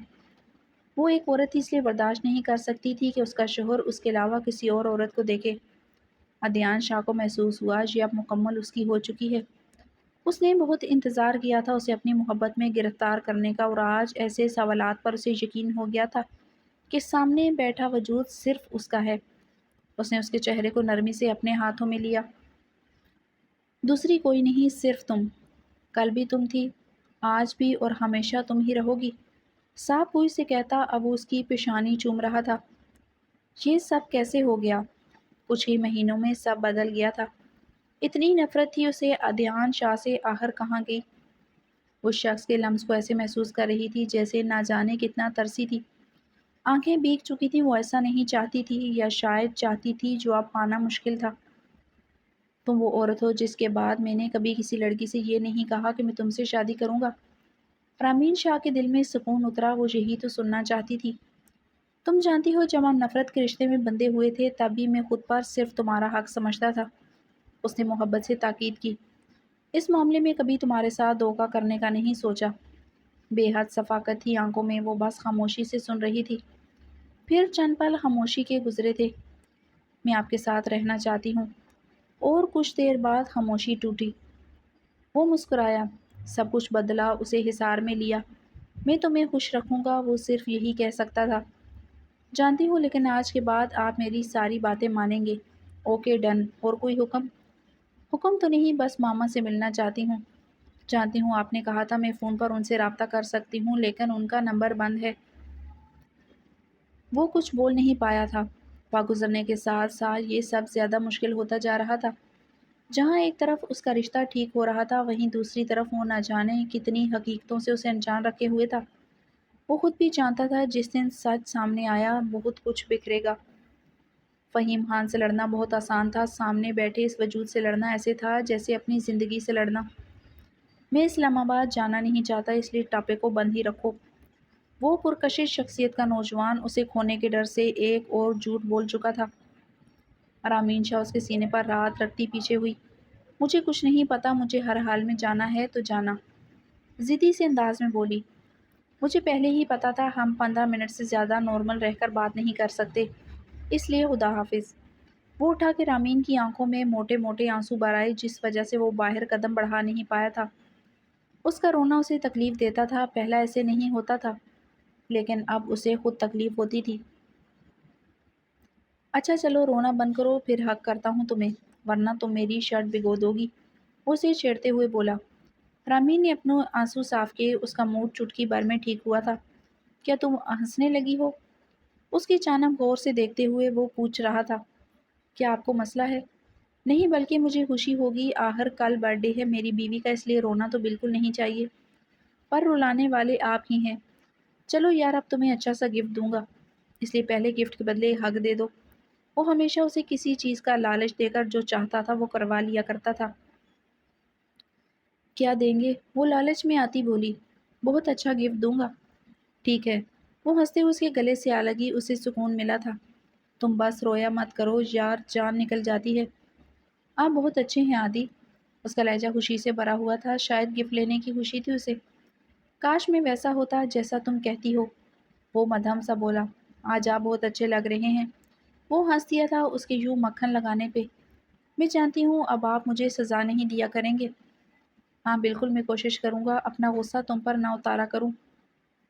S1: وہ ایک عورت اس لیے برداشت نہیں کر سکتی تھی کہ اس کا شوہر اس کے علاوہ کسی اور عورت کو دیکھے۔ ادیان شاہ کو محسوس ہوا یہ اب مکمل اس کی ہو چکی ہے۔ اس نے بہت انتظار کیا تھا اسے اپنی محبت میں گرفتار کرنے کا، اور آج ایسے سوالات پر اسے یقین ہو گیا تھا کہ سامنے بیٹھا وجود صرف اس کا ہے۔ اس نے اس کے چہرے کو نرمی سے اپنے ہاتھوں میں لیا۔ دوسری کوئی نہیں، صرف تم۔ کل بھی تم تھی، آج بھی، اور ہمیشہ تم ہی رہو گی۔ صاف گوئی سے کہتا اب وہ اس کی پیشانی چوم رہا تھا۔ یہ سب کیسے ہو گیا؟ کچھ ہی مہینوں میں سب بدل گیا تھا۔ اتنی نفرت تھی اسے ادیان شاہ سے، آخر کہاں گئی؟ اس شخص کے لمس کو ایسے محسوس کر رہی تھی جیسے نہ جانے کتنا ترسی تھی۔ آنکھیں بھیگ چکی تھیں، وہ ایسا نہیں چاہتی تھی، یا شاید چاہتی تھی جو اب پانا مشکل تھا۔ تم وہ عورت ہو جس کے بعد میں نے کبھی کسی لڑکی سے یہ نہیں کہا کہ میں تم سے شادی کروں گا۔ رامین شاہ کے دل میں سکون اترا، وہ یہی تو سننا چاہتی تھی۔ تم جانتی ہو جب ہم نفرت کے رشتے میں بندھے ہوئے تھے تب بھی میں خود پر صرف تمہارا حق سمجھتا تھا۔ اس نے محبت سے تاکید کی۔ اس معاملے میں کبھی تمہارے ساتھ دھوکہ کرنے کا نہیں سوچا۔ بے حد شفقت تھی آنکھوں میں، وہ بس خاموشی سے سن رہی تھی۔ پھر چند پل خاموشی کے گزرے تھے۔ میں آپ کے ساتھ رہنا چاہتی ہوں۔ اور کچھ دیر بعد خاموشی ٹوٹی۔ وہ مسکرایا۔ سب کچھ بدلا، اسے حصار میں لیا۔ میں تمہیں خوش رکھوں گا، وہ صرف یہی کہہ سکتا تھا۔ جانتی ہوں، لیکن آج کے بعد آپ میری ساری باتیں مانیں گے۔ Okay done. اور کوئی حکم؟ حکم تو نہیں، بس ماما سے ملنا چاہتی ہوں۔ جانتی ہوں آپ نے کہا تھا میں فون پر ان سے رابطہ کر سکتی ہوں، لیکن ان کا نمبر بند ہے۔ وہ کچھ بول نہیں پایا تھا۔ وقت گزرنے کے ساتھ ساتھ یہ سب زیادہ مشکل ہوتا جا رہا تھا۔ جہاں ایک طرف اس کا رشتہ ٹھیک ہو رہا تھا، وہیں دوسری طرف وہ نہ جانے کتنی حقیقتوں سے اسے انجان رکھے ہوئے تھا۔ وہ خود بھی جانتا تھا جس دن سچ سامنے آیا بہت کچھ بکھرے گا۔ فہیم خان سے لڑنا بہت آسان تھا، سامنے بیٹھے اس وجود سے لڑنا ایسے تھا جیسے اپنی زندگی سے لڑنا۔ میں اسلام آباد جانا نہیں چاہتا، اس لیے ٹاپے کو بند ہی رکھو۔ وہ پرکشش شخصیت کا نوجوان اسے کھونے کے ڈر سے ایک اور جھوٹ بول چکا تھا۔ رامین شاہ اس کے سینے پر ہاتھ رکھتی پیچھے ہوئی۔ مجھے کچھ نہیں پتا، مجھے ہر حال میں جانا ہے تو جانا، ضدی سے انداز میں بولی۔ مجھے پہلے ہی پتا تھا ہم 15 منٹ سے زیادہ نارمل رہ کر بات نہیں کر سکتے، اس لیے خدا حافظ۔ وہ اٹھا کے رامین کی آنکھوں میں موٹے موٹے آنسو بھر آئے جس وجہ سے وہ باہر قدم بڑھا نہیں پایا تھا۔ اس کا رونا اسے تکلیف دیتا تھا، پہلا ایسے نہیں ہوتا تھا، لیکن اب اسے خود تکلیف ہوتی تھی۔ اچھا چلو رونا بند کرو پھر حق کرتا ہوں تمہیں، ورنہ تم میری شرٹ بھگو دو گی، وہ اسے چھیڑتے ہوئے بولا۔ رامین نے اپنے آنسو صاف کیے، اس کا موڈ چٹکی بھر میں ٹھیک ہوا تھا۔ کیا تم ہنسنے لگی ہو؟ اس کی چانک غور سے دیکھتے ہوئے وہ پوچھ رہا تھا۔ کیا آپ کو مسئلہ ہے؟ نہیں، بلکہ مجھے خوشی ہوگی، آخر کل برتھ ڈے ہے میری بیوی کا، اس لیے رونا تو بالکل نہیں چاہیے، پر رلانے والے آپ ہی ہیں۔ چلو یار، اب تمہیں اچھا سا گفٹ دوں گا، اس لیے پہلے گفٹ کے بدلے حق دے دو۔ وہ ہمیشہ اسے کسی چیز کا لالچ دے کر جو چاہتا تھا وہ کروا لیا کرتا تھا۔ کیا دیں گے؟ وہ لالچ میں آتی بولی۔ بہت اچھا گفٹ دوں گا۔ ٹھیک ہے۔ وہ ہنستے ہوئے اس کے گلے سے آ لگی، اسے سکون ملا تھا۔ تم بس رویا مت کرو یار، جان نکل جاتی ہے۔ آپ بہت اچھے ہیں عادی۔ اس کا لہجہ خوشی سے بھرا ہوا تھا، شاید گفٹ لینے کی خوشی تھی اسے۔ کاش میں ویسا ہوتا جیسا تم کہتی ہو، وہ مدھم سا بولا۔ آج آپ بہت اچھے لگ رہے ہیں۔ وہ ہنس دیا تھا اس کے یوں مکھن لگانے پہ۔ میں جانتی ہوں اب آپ مجھے سزا نہیں دیا کریں گے۔ ہاں بالکل، میں کوشش کروں گا اپنا غصہ تم پر نہ اتارا کروں۔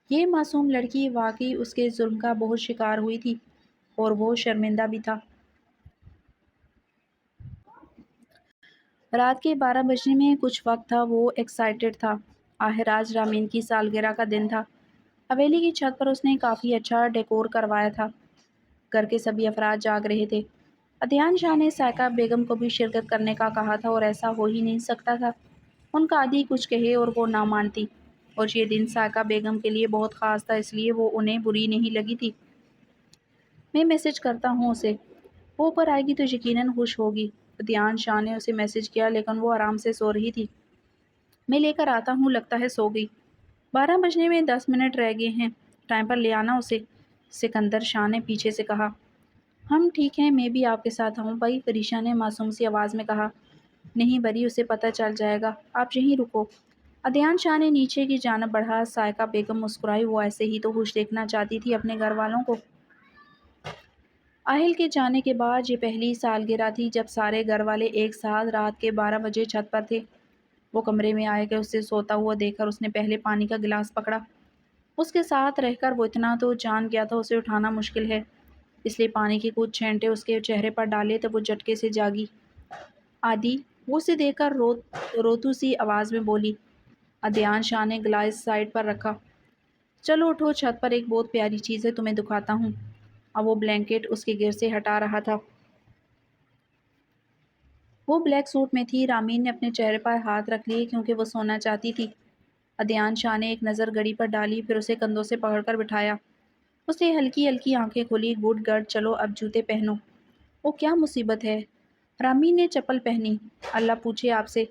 S1: یہ معصوم لڑکی واقعی اس کے ظلم کا بہت شکار ہوئی تھی، اور وہ شرمندہ بھی تھا۔ رات کے 12 بجنے میں کچھ وقت تھا، وہ ایکسائٹڈ تھا۔ آخر آج رامین کی سالگرہ کا دن تھا۔ حویلی کی چھت پر اس نے کافی اچھا ڈیکور کروایا تھا۔ گھر کے سبھی افراد جاگ رہے تھے۔ عدنان شاہ نے سائقہ بیگم کو بھی شرکت کرنے کا کہا تھا، اور ایسا ہو ہی نہیں سکتا تھا۔ ان کا عادی کچھ کہے اور وہ نہ مانتی، اور یہ دن سائقہ بیگم کے لیے بہت خاص تھا، اس لیے وہ انہیں بری نہیں لگی تھی۔ میں میسج کرتا ہوں اسے، وہ اوپر آئے گی تو یقیناً خوش ہوگی۔ عدنان شاہ نے اسے میسج کیا، لیکن وہ آرام سے سو رہی تھی۔ میں لے کر آتا ہوں، لگتا ہے سو گئی۔ 12 بجنے میں 10 منٹ رہ گئے ہیں، ٹائم پر لے آنا اسے، سکندر شاہ نے پیچھے سے کہا۔ ہم ٹھیک ہیں، میں بھی آپ کے ساتھ آؤں بھائی، فریشا نے معصوم سی آواز میں کہا۔ نہیں بری، اسے پتہ چل جائے گا، آپ یہیں رکو۔ عدنان شاہ نے نیچے کی جانب بڑھا۔ سائقہ بیگم مسکرائی، وہ ایسے ہی تو خوش دیکھنا چاہتی تھی اپنے گھر والوں کو۔ اہل کے جانے کے بعد یہ پہلی سالگرہ تھی جب سارے گھر والے ایک ساتھ رات کے 12 بجے چھت پر تھے۔ وہ کمرے میں آئے کہ اسے سوتا ہوا دیکھ کر اس نے پہلے پانی کا گلاس پکڑا۔ اس کے ساتھ رہ کر وہ اتنا تو جان گیا تھا اسے اٹھانا مشکل ہے، اس لیے پانی کے کچھ چھینٹے اس کے چہرے پر ڈالے تو وہ جھٹکے سے جاگی۔ عادی، وہ اسے دیکھ کر روتو سی آواز میں بولی۔ عدنان شاہ نے گلاس سائڈ پر رکھا۔ چلو اٹھو، چھت پر ایک بہت پیاری چیز ہے، تمہیں دکھاتا ہوں۔ اب وہ بلینکٹ اس کے گر سے ہٹا رہا تھا۔ وہ بلیک سوٹ میں تھی۔ رامین نے اپنے چہرے پر ہاتھ رکھ لیے کیونکہ وہ سونا چاہتی تھی۔ عدنان شاہ نے ایک نظر گھڑی پر ڈالی، پھر اسے کندھوں سے پکڑ کر بٹھایا۔ اس نے ہلکی ہلکی آنکھیں کھولی۔ گڈ گرل، چلو اب جوتے پہنو۔ وہ کیا مصیبت ہے؟ رامین نے چپل پہنی۔ اللہ پوچھے آپ سے،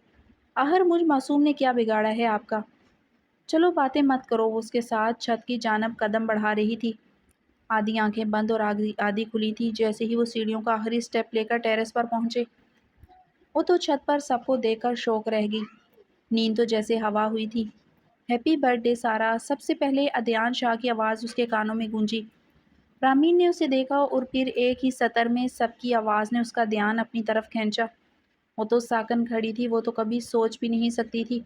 S1: آخر مجھ معصوم نے کیا بگاڑا ہے آپ کا؟ چلو باتیں مت کرو، وہ اس کے ساتھ چھت کی جانب قدم بڑھا رہی تھی۔ آدھی آنکھیں بند اور آدھی کھلی تھی۔ جیسے ہی وہ سیڑھیوں کا آخری سٹیپ لے کر ٹیرس پر پہنچے، وہ تو چھت پر سب کو دیکھ کر شوق رہ گئی۔ نیند تو جیسے ہوا ہوئی تھی۔ ہیپی برتھ ڈے سارا، سب سے پہلے عدنان شاہ کی آواز اس کے کانوں میں گونجی۔ رامین نے اسے دیکھا اور پھر ایک ہی سطر میں سب کی آواز نے اس کا دھیان اپنی طرف کھینچا۔ وہ تو ساکن کھڑی تھی، وہ تو کبھی سوچ بھی نہیں سکتی تھی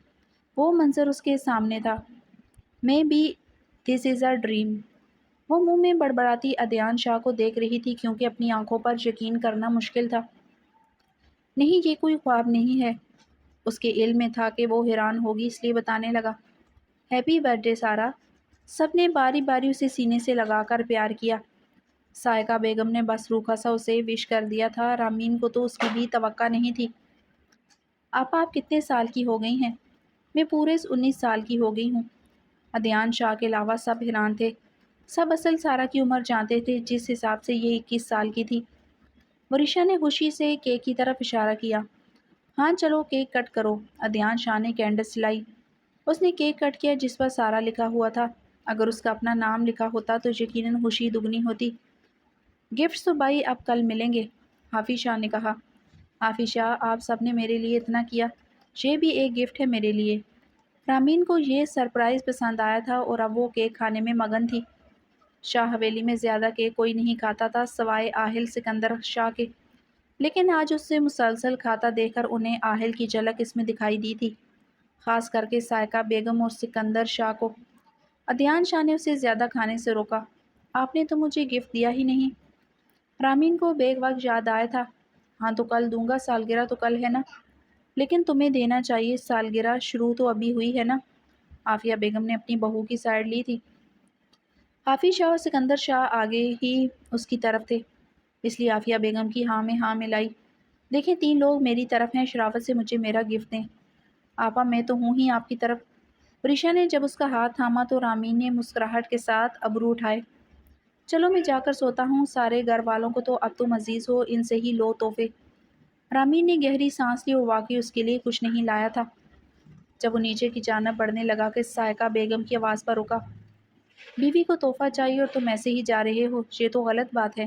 S1: وہ منظر اس کے سامنے تھا۔ میں بھی دس از اے ڈریم۔ وہ منہ میں بڑبڑاتی عدنان شاہ کو دیکھ رہی تھی کیونکہ اپنی آنکھوں پر یقین کرنا مشکل تھا۔ نہیں، یہ کوئی خواب نہیں ہے۔ اس کے علم میں تھا کہ وہ حیران ہوگی، اس لیے بتانے لگا۔ ہیپی برتھ ڈے سارا۔ سب نے باری باری اسے سینے سے لگا کر پیار کیا۔ سائقہ بیگم نے بس روکھا سا اسے وش کر دیا تھا۔ رامین کو تو اس کی بھی توقع نہیں تھی۔ آپ کتنے سال کی ہو گئی ہیں؟ میں پورے 19 سال کی ہو گئی ہوں۔ عدنان شاہ کے علاوہ سب حیران تھے۔ سب اصل سارا کی عمر جانتے تھے، جس حساب سے یہ 21 سال کی تھی۔ وریشا نے خوشی سے کیک کی طرف اشارہ کیا۔ ہاں چلو کیک کٹ کرو۔ عدنان شاہ نے کینڈلز جلائی۔ اس نے کیک کٹ کیا جس پر سارا لکھا ہوا تھا۔ اگر اس کا اپنا نام لکھا ہوتا تو یقیناً خوشی دگنی ہوتی۔ گفٹس تو بھائی اب کل ملیں گے، حافظ شاہ نے کہا۔ حافظ شاہ، آپ سب نے میرے لیے اتنا کیا، یہ بھی ایک گفٹ ہے میرے لیے۔ رامین کو یہ سرپرائز پسند آیا تھا اور اب وہ کیک کھانے میں مگن تھی۔ شاہ حویلی میں زیادہ کیک کوئی نہیں کھاتا تھا سوائے آہل سکندر شاہ کے، لیکن آج اس سے مسلسل کھاتا دیکھ کر انہیں آہل کی جھلک اس میں دکھائی دی تھی، خاص کر کے سائقہ بیگم اور سکندر شاہ کو۔ عدیان شاہ نے اسے زیادہ کھانے سے روکا۔ آپ نے تو مجھے گفٹ دیا ہی نہیں۔ رامین کو بیگ وقت یاد آیا تھا۔ ہاں تو کل دوں گا، سالگرہ تو کل ہے نا۔ لیکن تمہیں دینا چاہیے، سالگرہ شروع تو ابھی ہوئی ہے نا۔ عافیہ بیگم نے اپنی بہو کی سائڈ لی تھی۔ حافظ شاہ اور سکندر شاہ آگے ہی اس کی طرف تھے، اس لیے عافیہ بیگم کی ہاں میں ہاں ملائی۔ دیکھیں 3 لوگ میری طرف ہیں، شرافت سے مجھے میرا گفٹ دیں۔ آپا میں تو ہوں ہی آپ کی طرف۔ پریشا نے جب اس کا ہاتھ تھاما تو رامین نے مسکراہٹ کے ساتھ ابرو اٹھائے۔ چلو میں جا کر سوتا ہوں، سارے گھر والوں کو تو اب تم عزیز ہو، ان سے ہی لو تحفے۔ رامین نے گہری سانس لی اور واقعی اس کے لیے کچھ نہیں لایا تھا۔ جب وہ نیچے کی جانب بڑھنے لگا کہ سائقہ بیگم کی آواز پر رکا۔ بیوی کو تحفہ چاہیے اور تم ایسے ہی جا رہے ہو، یہ تو غلط بات ہے۔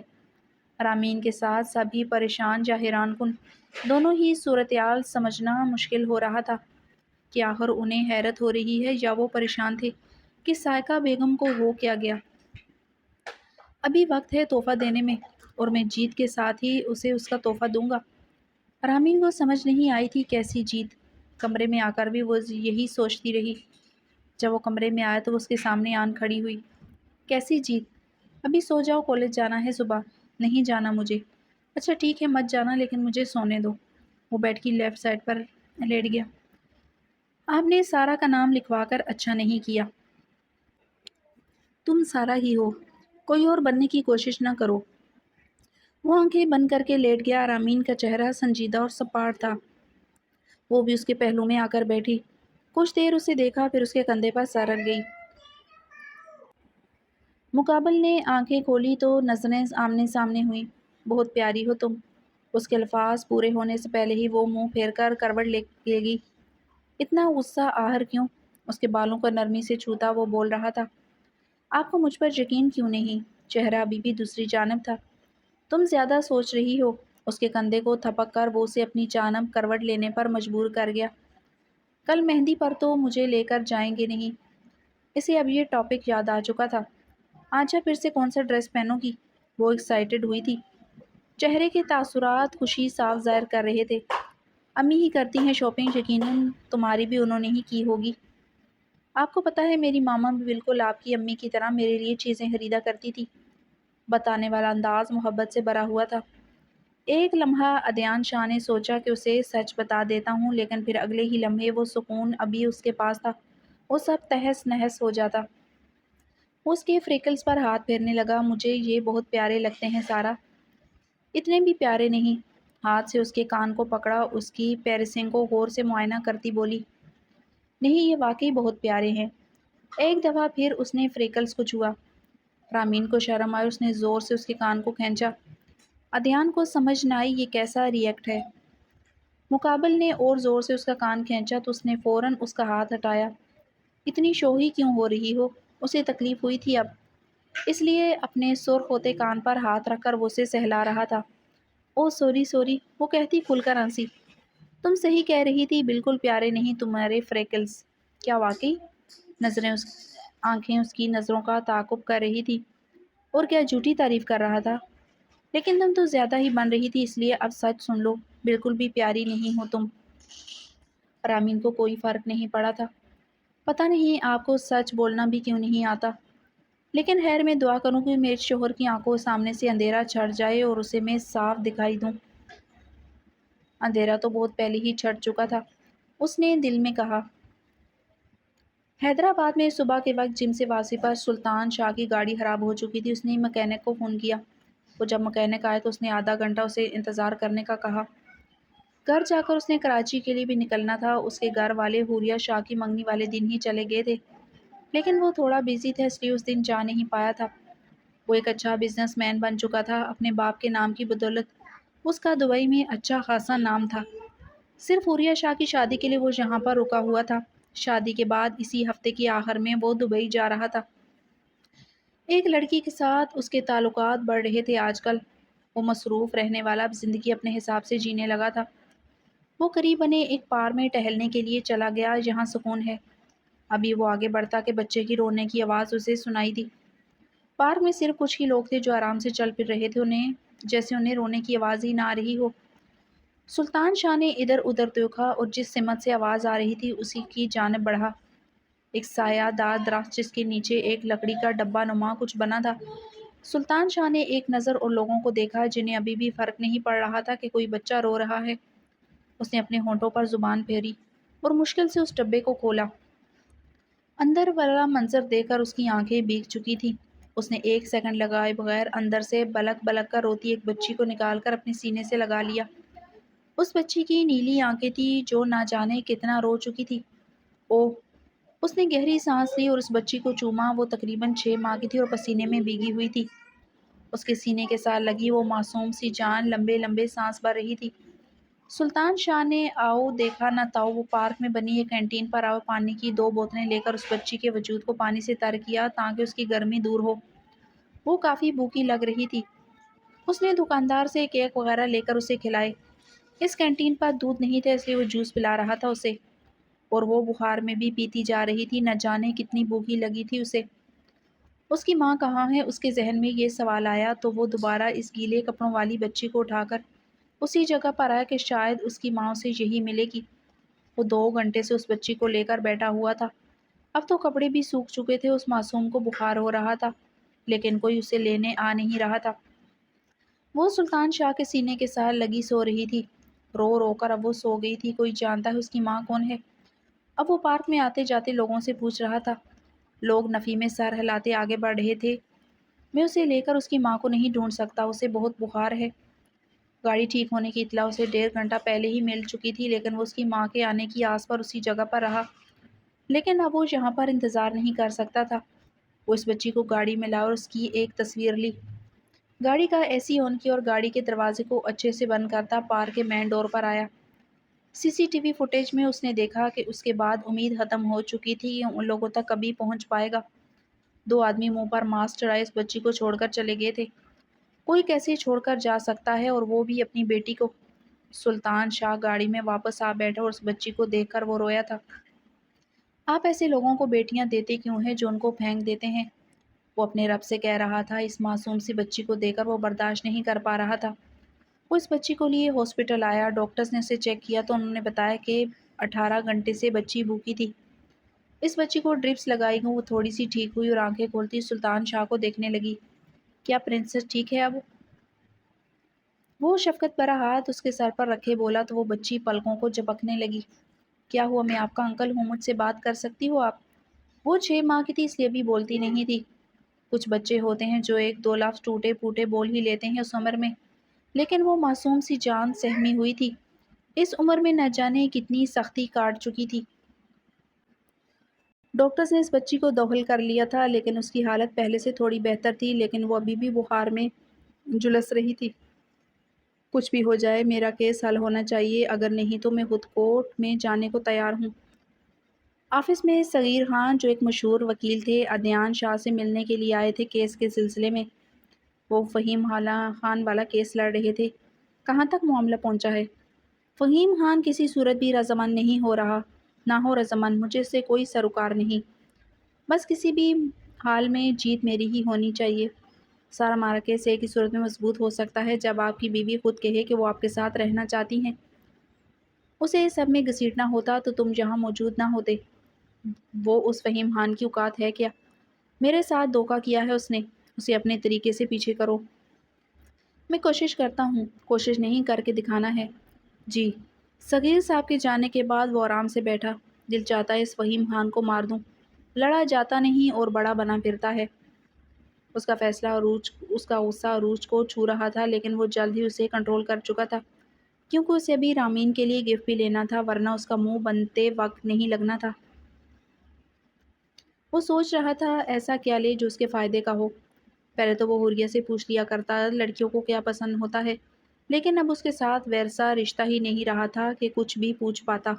S1: رامین کے ساتھ سبھی پریشان یا حیران کن دونوں ہی صورتحال سمجھنا مشکل ہو رہا تھا کہ آخر انہیں حیرت ہو رہی ہے یا وہ پریشان تھے کہ سائقہ بیگم کو ہو کیا گیا۔ ابھی وقت ہے تحفہ دینے میں، اور میں جیت کے ساتھ ہی اسے اس کا تحفہ دوں گا۔ رامین کو سمجھ نہیں آئی تھی کیسی جیت۔ کمرے میں آ کر بھی وہ یہی سوچتی رہی۔ جب وہ کمرے میں آیا تو وہ اس کے سامنے آن کھڑی ہوئی۔ کیسی جیت؟ ابھی سو جاؤ، کالج جانا ہے صبح۔ نہیں جانا مجھے۔ اچھا ٹھیک ہے مت جانا، لیکن مجھے سونے دو۔ وہ بیڈ کی لیفٹ سائڈ پر لیٹ گیا۔ آپ نے سارا کا نام لکھوا کر اچھا نہیں کیا۔ تم سارا ہی ہو، کوئی اور بننے کی کوشش نہ کرو۔ وہ آنکھیں بند کر کے لیٹ گیا۔ رامین کا چہرہ سنجیدہ اور سپاٹ تھا۔ وہ بھی اس کے پہلو میں آ کر بیٹھی۔ کچھ دیر اسے دیکھا، پھر اس کے کندھے پر سر رکھ گئی۔ مقابل نے آنکھیں کھولی تو نظریں آمنے سامنے ہوئیں۔ بہت پیاری ہو تم۔ اس کے الفاظ پورے ہونے سے پہلے ہی وہ منہ پھیر کر کروٹ لے گی۔ اتنا غصہ آہر کیوں؟ اس کے بالوں کو نرمی سے چھوتا وہ بول رہا تھا۔ آپ کو مجھ پر یقین کیوں نہیں؟ چہرہ ابھی بھی دوسری جانب تھا۔ تم زیادہ سوچ رہی ہو۔ اس کے کندھے کو تھپک کر وہ اسے اپنی جانب کروٹ لینے پر مجبور کر گیا۔ کل مہندی پر تو مجھے لے کر جائیں گے نہیں؟ اسے اب یہ ٹاپک یاد آ چکا تھا۔ آنچا پھر سے کون سا ڈریس پہنو گی؟ وہ ایکسائٹڈ ہوئی تھی۔ چہرے کے تاثرات خوشی صاف ظاہر کر رہے تھے۔ امی ہی کرتی ہیں شاپنگ، یقیناً تمہاری بھی انہوں نے ہی کی ہوگی۔ آپ کو پتہ ہے میری ماما بھی بالکل آپ کی امی کی طرح میرے لیے چیزیں خریدا کرتی تھی۔ بتانے والا انداز محبت سے بھرا ہوا تھا۔ ایک لمحہ عدیان شاہ نے سوچا کہ اسے سچ بتا دیتا ہوں، لیکن پھر اگلے ہی لمحے وہ سکون ابھی اس کے پاس تھا، وہ سب تہس نہس ہو جاتا۔ وہ اس کے فریکلز پر ہاتھ پھیرنے لگا۔ مجھے یہ بہت پیارے لگتے ہیں سارا۔ اتنے بھی پیارے نہیں۔ ہاتھ سے اس کے کان کو پکڑا، اس کی پیرسنگ کو غور سے معائنہ کرتی بولی۔ نہیں یہ واقعی بہت پیارے ہیں۔ ایک دفعہ پھر اس نے فریکلز کو چھوا۔ رامین کو شرم آئی، اس نے زور سے اس کے کان کو کھینچا۔ عدیان کو سمجھ نہ آئی یہ کیسا ری ایکٹ ہے۔ مقابل نے اور زور سے اس کا کان کھینچا تو اس نے فوراً اس کا ہاتھ ہٹایا۔ اتنی شوخی کیوں ہو رہی ہو؟ اسے تکلیف ہوئی تھی اب، اس لیے اپنے سرخ ہوتے کان پر ہاتھ رکھ کر وہ اسے سہلا رہا تھا۔ او سوری سوری، وہ کہتی کھل کر ہنسی۔ تم صحیح کہہ رہی تھی، بالکل پیارے نہیں تمہارے فریکلز۔ کیا واقعی؟ آنکھیں اس کی نظروں کا تعاقب کر رہی تھی۔ اور کیا جھوٹی تعریف کر رہا تھا؟ لیکن تم تو زیادہ ہی بن رہی تھی، اس لیے اب سچ سن لو، بالکل بھی پیاری نہیں ہو تم۔ رامین کو کوئی فرق نہیں پڑا تھا۔ پتہ نہیں آپ کو سچ بولنا بھی کیوں نہیں آتا، لیکن خیر میں دعا کروں کہ میرے شوہر کی آنکھوں کے سامنے سے اندھیرا چھٹ جائے اور اسے میں صاف دکھائی دوں۔ اندھیرا تو بہت پہلے ہی چھٹ چکا تھا، اس نے دل میں کہا۔ حیدرآباد میں صبح کے وقت جم سے واپسی پر سلطان شاہ کی گاڑی خراب ہو چکی تھی۔ اس نے مکینک کو فون کیا۔ وہ جب مکینک آئے تو اس نے آدھا گھنٹہ اسے انتظار کرنے کا کہا۔ گھر جا کر اس نے کراچی کے لیے بھی نکلنا تھا۔ اس کے گھر والے حوریہ شاہ کی منگنی والے دن ہی چلے گئے تھے، لیکن وہ تھوڑا بیزی تھا، اس لیے اس دن جا نہیں پایا تھا۔ وہ ایک اچھا بزنس مین بن چکا تھا اپنے باپ کے نام کی بدولت۔ اس کا دبئی میں اچھا خاصا نام تھا۔ صرف حوریہ شاہ کی شادی کے لیے وہ یہاں پر رکا ہوا تھا۔ شادی کے بعد اسی ہفتے کی آخر میں وہ دبئی جا رہا تھا۔ ایک لڑکی کے ساتھ اس کے تعلقات بڑھ رہے تھے آج کل۔ وہ مصروف رہنے والا اب زندگی اپنے حساب سے جینے لگا تھا۔ وہ قریب بنے ایک پار میں ٹہلنے کے لیے چلا گیا جہاں سکون ہے۔ ابھی وہ آگے بڑھتا کہ بچے کی رونے کی آواز اسے سنائی دی۔ پارک میں صرف کچھ ہی لوگ تھے جو آرام سے چل پھر رہے تھے، انہیں رونے کی آواز ہی نہ آ رہی ہو۔ سلطان شاہ نے ادھر ادھر دیکھا اور جس سمت سے آواز آ رہی تھی اسی کی جانب بڑھا۔ ایک سایہ دار درخت جس کے نیچے ایک لکڑی کا ڈبہ نما کچھ بنا تھا۔ سلطان شاہ نے ایک نظر اور لوگوں کو دیکھا جنہیں ابھی بھی فرق نہیں پڑ رہا تھا کہ کوئی بچہ رو رہا ہے۔ اس نے اپنے ہونٹوں پر زبان پھیری اور مشکل سے اس ڈبے کو کھولا۔ اندر والا منظر دیکھ کر اس کی آنکھیں بھیگ چکی تھیں۔ اس نے ایک سیکنڈ لگائے بغیر اندر سے بلک بلک کر روتی ایک بچی کو نکال کر اپنے سینے سے لگا لیا۔ اس بچی کی نیلی آنکھیں تھیں جو نہ جانے کتنا رو چکی تھی۔ اوہ! اس نے گہری سانس لی اور اس بچی کو چوما۔ وہ تقریباً 6 ماہ کی تھی اور پسینے میں بھیگی ہوئی تھی۔ اس کے سینے کے ساتھ لگی وہ معصوم سی جان لمبے لمبے سانس بھر رہی تھی۔ سلطان شاہ نے آؤ دیکھا نہ تاؤ وہ پارک میں بنی ایک کینٹین پر آؤ پانی کی 2 بوتلیں لے کر اس بچی کے وجود کو پانی سے تر کیا تاکہ اس کی گرمی دور ہو۔ وہ کافی بھوکی لگ رہی تھی۔ اس نے دکاندار سے کیک وغیرہ لے کر اسے کھلائے۔ اس کینٹین پر دودھ نہیں تھا اس لیے وہ جوس پلا رہا تھا اسے، اور وہ بخار میں بھی پیتی جا رہی تھی۔ نہ جانے کتنی بھوکی لگی تھی اسے۔ اس کی ماں کہاں ہے؟ اس کے ذہن میں یہ سوال آیا تو وہ دوبارہ اس گیلے کپڑوں والی بچی کو اٹھا کر اسی جگہ پر آیا کہ شاید اس کی ماں اسے یہی ملے گی۔ وہ 2 گھنٹے سے اس بچی کو لے کر بیٹھا ہوا تھا۔ اب تو کپڑے بھی سوکھ چکے تھے۔ اس معصوم کو بخار ہو رہا تھا لیکن کوئی اسے لینے آ نہیں رہا تھا۔ وہ سلطان شاہ کے سینے کے ساتھ لگی سو رہی تھی۔ رو رو کر اب وہ سو گئی تھی۔ کوئی جانتا ہے اس کی ماں کون ہے؟ اب وہ پارک میں آتے جاتے لوگوں سے پوچھ رہا تھا۔ لوگ نفی میں سر ہلاتے آگے بڑھ رہے تھے۔ میں اسے لے کر اس کی ماں کو نہیں ڈھونڈ سکتا، اسے بہت بخار ہے۔ گاڑی ٹھیک ہونے کی اطلاع اسے 1.5 گھنٹہ پہلے ہی مل چکی تھی لیکن وہ اس کی ماں کے آنے کی آس پر اسی جگہ پر رہا۔ لیکن اب وہ یہاں پر انتظار نہیں کر سکتا تھا۔ وہ اس بچی کو گاڑی میں لایا اور اس کی ایک تصویر لی۔ گاڑی کا اے سی آن کیا اور گاڑی کے دروازے کو اچھے سے بند کرتا پارک کے مین ڈور پر آیا۔ سی سی ٹی وی فوٹیج میں اس نے دیکھا کہ اس کے بعد امید ختم ہو چکی تھی کہ ان لوگوں تک کبھی پہنچ پائے گا۔ 2 آدمی منہ پر ماسک چڑھائے اس بچی کو چھوڑ کر چلے گئے تھے۔ کوئی کیسے چھوڑ کر جا سکتا ہے اور وہ بھی اپنی بیٹی کو؟ سلطان شاہ گاڑی میں واپس آ بیٹھا اور اس بچی کو دیکھ کر وہ رویا تھا۔ آپ ایسے لوگوں کو بیٹیاں دیتے کیوں ہیں جو ان کو پھینک دیتے ہیں؟ وہ اپنے رب سے کہہ رہا تھا۔ اس معصوم سی بچی کو دیکھ کر وہ برداشت نہیں کر پا رہا تھا۔ وہ اس بچی کو لیے ہاسپٹل آیا۔ ڈاکٹرز نے اسے چیک کیا تو انہوں نے بتایا کہ 18 گھنٹے سے بچی بھوکی تھی۔ اس بچی کو ڈرپس لگائی گئیں۔ وہ تھوڑی سی ٹھیک ہوئی اور آنکھیں کھولتی سلطان شاہ کو دیکھنے لگی۔ کیا پرنسس ٹھیک ہے اب؟ وہ شفقت بھرا ہاتھ اس کے سر پر رکھے بولا تو وہ بچی پلکوں کو جھپکنے لگی۔ کیا ہوا؟ میں آپ کا انکل ہوں، مجھ سے بات کر سکتی ہو آپ؟ وہ 6 ماہ کی تھی اس لیے بھی بولتی نہیں تھی۔ کچھ بچے ہوتے ہیں جو 1-2 لفظ ٹوٹے پھوٹے بول ہی لیتے ہیں اس عمر میں، لیکن وہ معصوم سی جان سہمی ہوئی تھی۔ اس عمر میں نہ جانے کتنی سختی کاٹ چکی تھی۔ ڈاکٹرز نے اس بچی کو داخل کر لیا تھا لیکن اس کی حالت پہلے سے تھوڑی بہتر تھی، لیکن وہ ابھی بھی بخار میں جھلس رہی تھی۔ کچھ بھی ہو جائے میرا کیس حل ہونا چاہیے، اگر نہیں تو میں خود کورٹ میں جانے کو تیار ہوں۔ آفس میں صغیر خان جو ایک مشہور وکیل تھے عدنان شاہ سے ملنے کے لیے آئے تھے کیس کے سلسلے میں۔ وہ فہیم خان والا کیس لڑ رہے تھے۔ کہاں تک معاملہ پہنچا ہے؟ فہیم خان کسی صورت بھی رضامند نہیں ہو رہا۔ نہ ہو رضامند، مجھے اس سے کوئی سروکار نہیں، بس کسی بھی حال میں جیت میری ہی ہونی چاہیے۔ سارا ہمارا کیس ایک ہی صورت میں مضبوط ہو سکتا ہے جب آپ کی بیوی خود کہے کہ وہ آپ کے ساتھ رہنا چاہتی ہیں۔ اسے اس سب میں گھسیٹنا ہوتا تو تم یہاں موجود نہ ہوتے۔ وہ اس فہیم خان کی اوقات ہے کیا؟ میرے ساتھ دھوکہ کیا ہے اس نے، اسے اپنے طریقے سے پیچھے کرو۔ میں کوشش کرتا ہوں، کوشش نہیں کر کے دکھانا ہے۔ جی۔ صغیر صاحب کے جانے کے بعد وہ آرام سے بیٹھا۔ دل چاہتا ہے اس فہیم خان کو مار دوں، لڑا جاتا نہیں اور بڑا بنا پھرتا ہے۔ اس کا فیصلہ اس کا غصہ عروج کو چھو رہا تھا لیکن وہ جلد ہی اسے کنٹرول کر چکا تھا کیونکہ اسے ابھی رامین کے لیے گفٹ بھی لینا تھا ورنہ اس کا منہ بنتے وقت نہیں لگنا تھا۔ وہ سوچ رہا تھا ایسا کیا لے جو اس کے فائدے کا ہو۔ پہلے تو وہ حوریہ سے پوچھ لیا کرتا لڑکیوں کو کیا پسند ہوتا ہے، لیکن اب اس کے ساتھ ویسا رشتہ ہی نہیں رہا تھا کہ کچھ بھی پوچھ پاتا۔